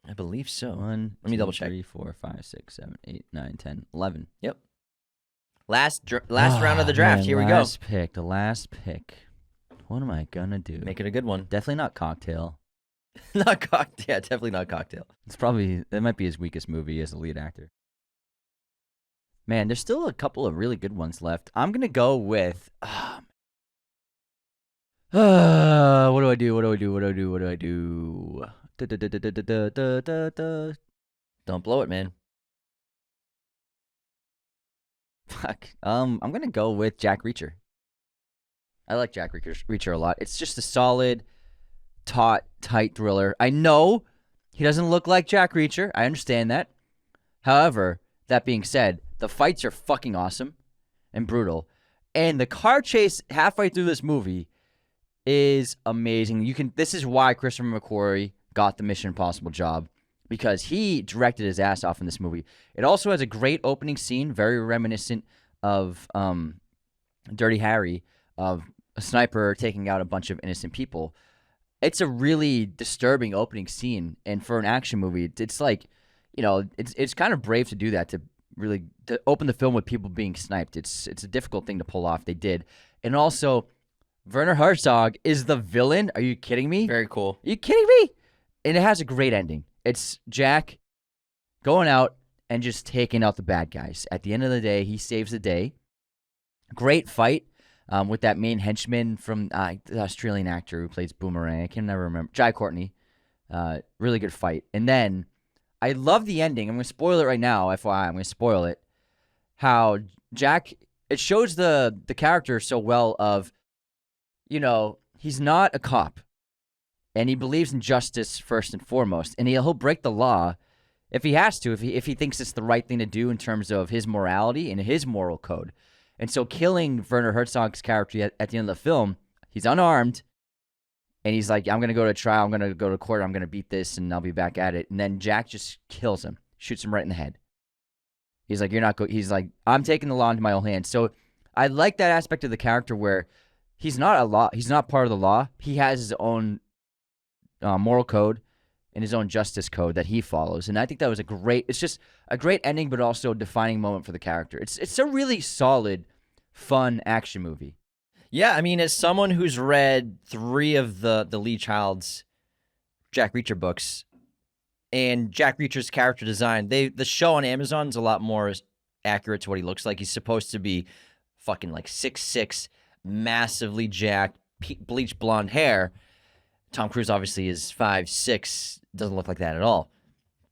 I believe so. One. Let me two, double check. 3, 4, 5, 6, 7, 8, 9, 10, 11. Yep. Last round of the draft. Here we go. Last pick. The last pick. What am I gonna do? Make it a good one. Definitely not Cocktail. Not cocktail. Yeah, definitely not cocktail. That might be his weakest movie as a lead actor. Man, there's still a couple of really good ones left. I'm gonna go with. What do I do? Don't blow it, man. Fuck. I'm gonna go with Jack Reacher. I like Jack Reacher a lot. It's just a solid, taut, tight thriller. I know he doesn't look like Jack Reacher. I understand that. However, that being said, the fights are fucking awesome and brutal. And the car chase halfway through this movie is amazing. This is why Christopher McQuarrie got the Mission Impossible job, because he directed his ass off in this movie. It also has a great opening scene, very reminiscent of Dirty Harry, of a sniper taking out a bunch of innocent people. It's a really disturbing opening scene, and for an action movie, it's like, it's kind of brave to do that, to open the film with people being sniped. It's a difficult thing to pull off. They did. And also, Werner Herzog is the villain. Are you kidding me? Very cool. Are you kidding me? And it has a great ending. It's Jack going out and just taking out the bad guys. At the end of the day, he saves the day. Great fight with that main henchman from the Australian actor who plays Boomerang. I can never remember. Jai Courtney. Really good fight. And then I love the ending. I'm going to spoil it right now, FYI. I'm going to spoil it. How Jack, it shows the character so well of, he's not a cop. And he believes in justice first and foremost. And he'll break the law if he has to, if he thinks it's the right thing to do in terms of his morality and his moral code. And so killing Werner Herzog's character at the end of the film, he's unarmed. And he's like, I'm going to go to trial. I'm going to go to court. I'm going to beat this and I'll be back at it. And then Jack just kills him, shoots him right in the head. He's like, he's like, I'm taking the law into my own hands. So I like that aspect of the character where he's not he's not part of the law. He has his own moral code and his own justice code that he follows. And I think that was it's just a great ending, but also a defining moment for the character. It's a really solid, fun action movie. Yeah, I mean, as someone who's read 3 of the Lee Child's Jack Reacher books and Jack Reacher's character design, the show on Amazon is a lot more accurate to what he looks like. He's supposed to be fucking like 6'6", massively jacked, bleached blonde hair. Tom Cruise obviously is 5'6", doesn't look like that at all.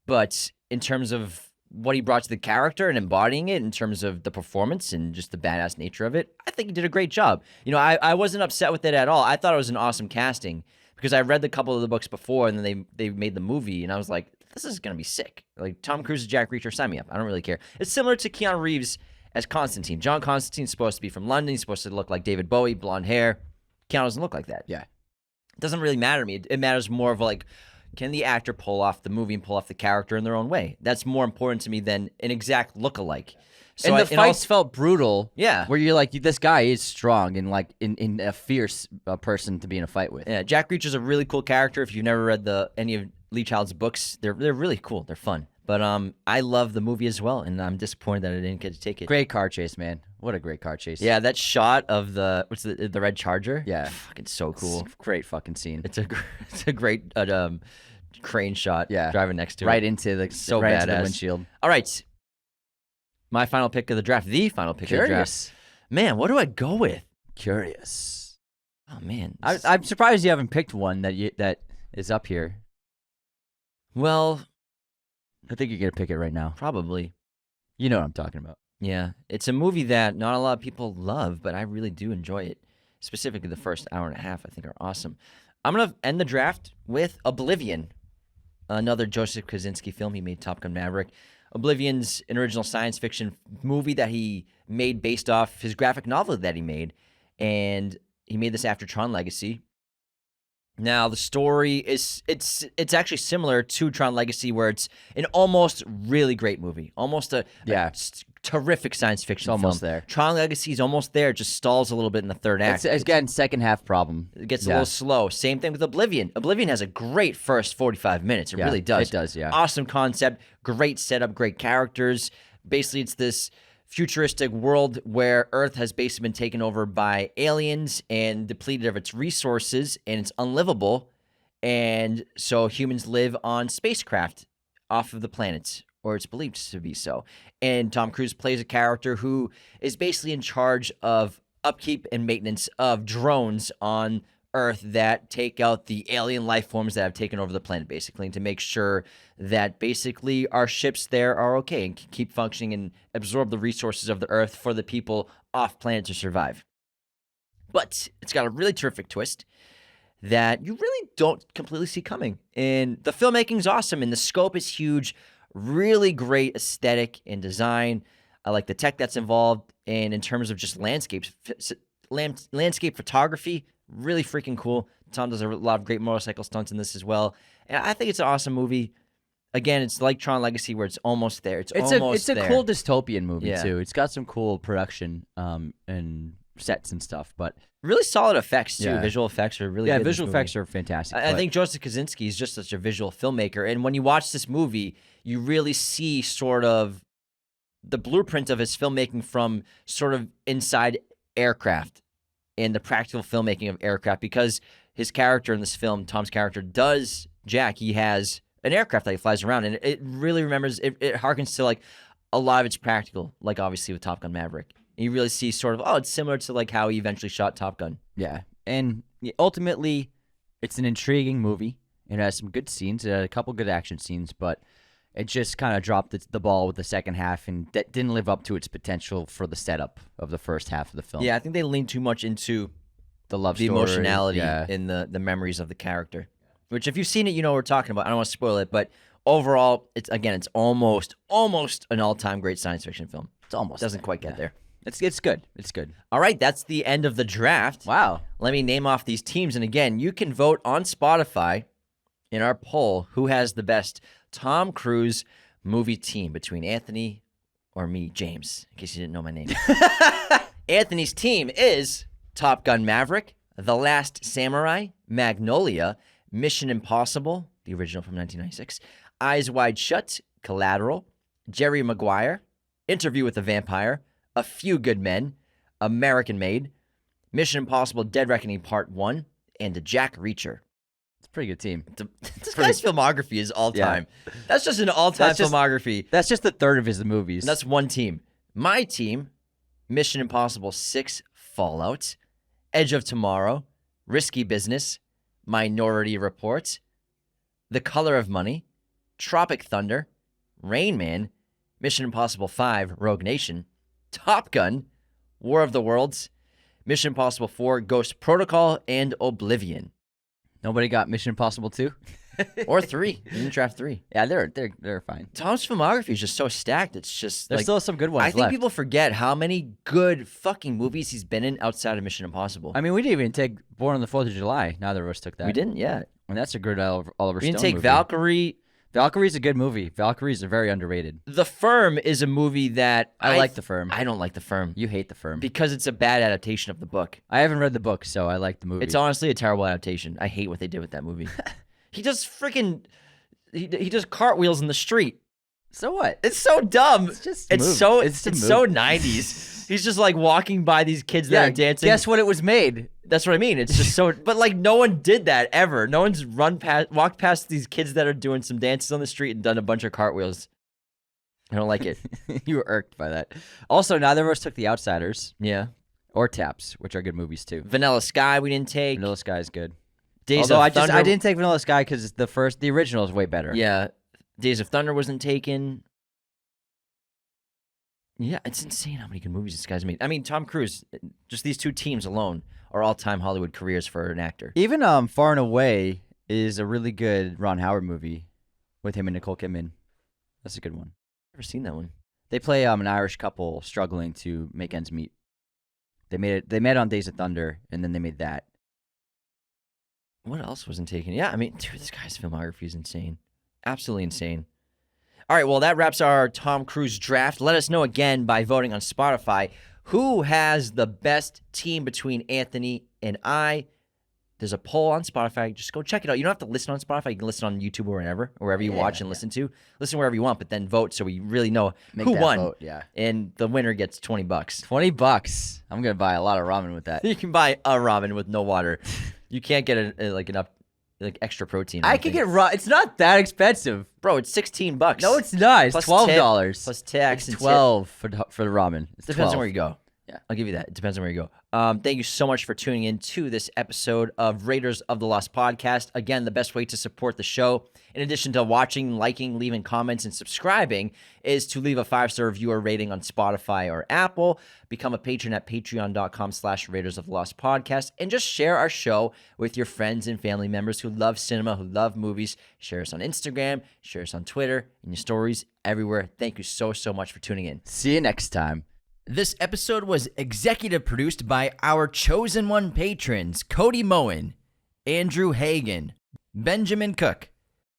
But in terms of what he brought to the character and embodying it in terms of the performance and just the badass nature of it, I think he did a great job. You know, I wasn't upset with it at all. I thought it was an awesome casting because I read the couple of the books before and then they made the movie and I was like, this is going to be sick. Like Tom Cruise's Jack Reacher, sign me up. I don't really care. It's similar to Keanu Reeves as Constantine. John Constantine's supposed to be from London. He's supposed to look like David Bowie, blonde hair. Keanu doesn't look like that. Yeah. It doesn't really matter to me. It matters more of like, can the actor pull off the movie and pull off the character in their own way? That's more important to me than an exact look-alike. So and the fights felt brutal. Yeah. Where you're like, this guy is strong and like in a fierce person to be in a fight with. Yeah, Jack Reacher's a really cool character. If you've never read any of Lee Child's books, they're really cool. They're fun. But I love the movie as well, and I'm disappointed that I didn't get to take it. Great car chase, man. What a great car chase. Yeah, that shot of the red Charger. Yeah. Fucking so cool. It's a great fucking scene. It's a great crane shot. Yeah. Driving next to it. Right into the badass. the windshield. All right. My final pick of the draft. The final pick of the draft. Man, what do I go with? Curious. Oh man, I'm surprised you haven't picked one that is up here. Well, I think you're gonna pick it right now. probably. You know what I'm talking about. Yeah, it's a movie that not a lot of people love, but I really do enjoy it. Specifically, the first hour and a half I think are awesome. I'm gonna end the draft with Oblivion, another Joseph Kosinski film. He made Top Gun Maverick. Oblivion's an original science fiction movie that he made based off his graphic novel that he made, and he made this after Tron Legacy. Now the story is it's actually similar to Tron Legacy, where it's an almost really great movie, almost a terrific science fiction film. Almost there. Tron Legacy is almost there, just stalls a little bit in the third act. It's again second half problem. It gets a little slow. Same thing with Oblivion. Oblivion has a great first 45 minutes. It really does. It does, yeah. Awesome concept, great setup, great characters. Basically, it's this futuristic world where Earth has basically been taken over by aliens and depleted of its resources, and it's unlivable. And so humans live on spacecraft off of the planet, or it's believed to be so. And Tom Cruise plays a character who is basically in charge of upkeep and maintenance of drones on Earth that take out the alien life forms that have taken over the planet, basically, and to make sure that basically our ships there are okay and can keep functioning and absorb the resources of the Earth for the people off planet to survive. But it's got a really terrific twist that you really don't completely see coming. And the filmmaking's awesome, and the scope is huge. Really great aesthetic and design. I like the tech that's involved, and in terms of just landscape photography, really freaking cool. Tom does a lot of great motorcycle stunts in this as well. And I think it's an awesome movie. Again, it's like Tron Legacy where it's almost there. It's almost there. It's a cool dystopian movie, Yeah. too. It's got some cool production and sets and stuff, but Really solid effects, too. Yeah. Visual effects are really good in this visual movie. effects are fantastic. I think Joseph Kosinski is just such a visual filmmaker. And when you watch this movie, you really see sort of the blueprint of his filmmaking from sort of inside aircraft and the practical filmmaking of aircraft, because his character in this film, Tom's character, he has an aircraft that he flies around, and it really it harkens to like a lot of it's practical, like obviously with Top Gun Maverick. And you really see sort of, it's similar to like how he eventually shot Top Gun. Yeah, and ultimately, it's an intriguing movie. It has some good scenes. It had a couple good action scenes, but it just kind of dropped the ball with the second half, and that didn't live up to its potential for the setup of the first half of the film. Yeah, I think they leaned too much into the love the story, emotionality yeah. in the memories of the character. Which, if you've seen it, you know what we're talking about. I don't want to spoil it, but overall, it's almost an all-time great science fiction film. It's almost Doesn't there. quite get there. It's good. It's good. All right, that's the end of the draft. Wow. Let me name off these teams. And again, you can vote on Spotify in our poll who has the best Tom Cruise movie team between Anthony or me, James, in case you didn't know my name. Anthony's team is Top Gun Maverick, The Last Samurai, Magnolia, Mission Impossible, the original from 1996, Eyes Wide Shut, Collateral, Jerry Maguire, Interview with the Vampire, A Few Good Men, American Made, Mission Impossible Dead Reckoning Part 1, and Jack Reacher. It's a pretty good team. This guy's filmography is all Yeah. time. That's just an all-time That's just- filmography. That's just a third of his movies. And that's one team. My team, Mission Impossible 6 Fallout, Edge of Tomorrow, Risky Business, Minority Report, The Color of Money, Tropic Thunder, Rain Man, Mission Impossible 5 Rogue Nation, Top Gun, War of the Worlds, Mission Impossible 4 Ghost Protocol, and Oblivion. Nobody got Mission Impossible 2? Or 3. You didn't draft 3. Yeah, they're fine. Tom's filmography is just so stacked. It's just There's like, still some good ones I think left. people forget how many good fucking movies he's been in outside of Mission Impossible. I mean, we didn't even take Born on the 4th of July. Neither of us took that. We didn't, yeah. And that's a good Oliver We didn't Stone take movie. Valkyrie. Valkyrie's a good movie. Valkyrie's a very underrated. The Firm is a movie that I like The Firm. I don't like The Firm You hate The Firm. because it's a bad adaptation of the book. I haven't read the book, so I like the movie. It's honestly a terrible adaptation. I hate what they did with that movie. He does freaking he does cartwheels in the street. So what? It's so dumb. It's just It's movie. so It's a it's movie. so 90s. He's just like walking by these kids that are dancing. Guess what it was made? That's what I mean. It's just so, but like no one did that ever. No one's walked past these kids that are doing some dances on the street and done a bunch of cartwheels. I don't like it. You were irked by that. Also, neither of us took The Outsiders Yeah. or Taps, which are good movies too. Vanilla Sky we didn't take. Vanilla Sky is good. Days Although of Thunder. I didn't take Vanilla Sky because the original is way better. Yeah. Days of Thunder wasn't taken. Yeah, it's insane how many good movies this guy's made. I mean, Tom Cruise, just these two teams alone are all-time Hollywood careers for an actor. Even Far and Away is a really good Ron Howard movie with him and Nicole Kidman. That's a good one. Never seen that one. They play an Irish couple struggling to make ends meet. They met on Days of Thunder, and then they made that. What else wasn't taken? Yeah, I mean, dude, this guy's filmography is insane. Absolutely insane. All right, well, that wraps our Tom Cruise draft. Let us know again by voting on Spotify who has the best team between Anthony and I. There's a poll on Spotify. Just go check it out. You don't have to listen on Spotify. You can listen on YouTube or wherever you watch and listen to. Listen wherever you want, but then vote so we really know Make who that won. vote, yeah. And the winner gets $20. $20. I'm gonna buy a lot of ramen with that. You can buy a ramen with no water. You can't get enough extra protein. I can get raw. It's not that expensive. Bro, it's $16. No, it's not. It's Plus $12 plus tax. It's and tip. $12 for the ramen. It's Depends 12. on where you go. Yeah. I'll give you that. It depends on where you go. Thank you so much for tuning in to this episode of Raiders of the Lost podcast. Again, the best way to support the show, in addition to watching, liking, leaving comments, and subscribing, is to leave a 5-star review or rating on Spotify or Apple. Become a patron at patreon.com/Raiders of the Lost podcast, and just share our show with your friends and family members who love cinema, who love movies. Share us on Instagram, share us on Twitter, in your stories, everywhere. Thank you so much for tuning in. See you next time. This episode was executive produced by our chosen one patrons, Cody Moen, Andrew Hagan, Benjamin Cook,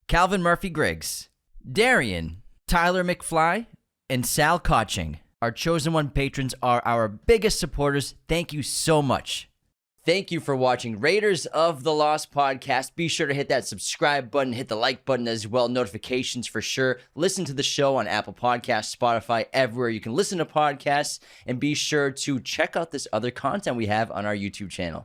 Calvin Murphy Griggs, Darian, Tyler McFly, and Sal Koching. Our chosen one patrons are our biggest supporters. Thank you so much. Thank you for watching Raiders of the Lost podcast. Be sure to hit that subscribe button, hit the like button as well, notifications for sure. Listen to the show on Apple Podcasts, Spotify, everywhere you can listen to podcasts, and be sure to check out this other content we have on our YouTube channel.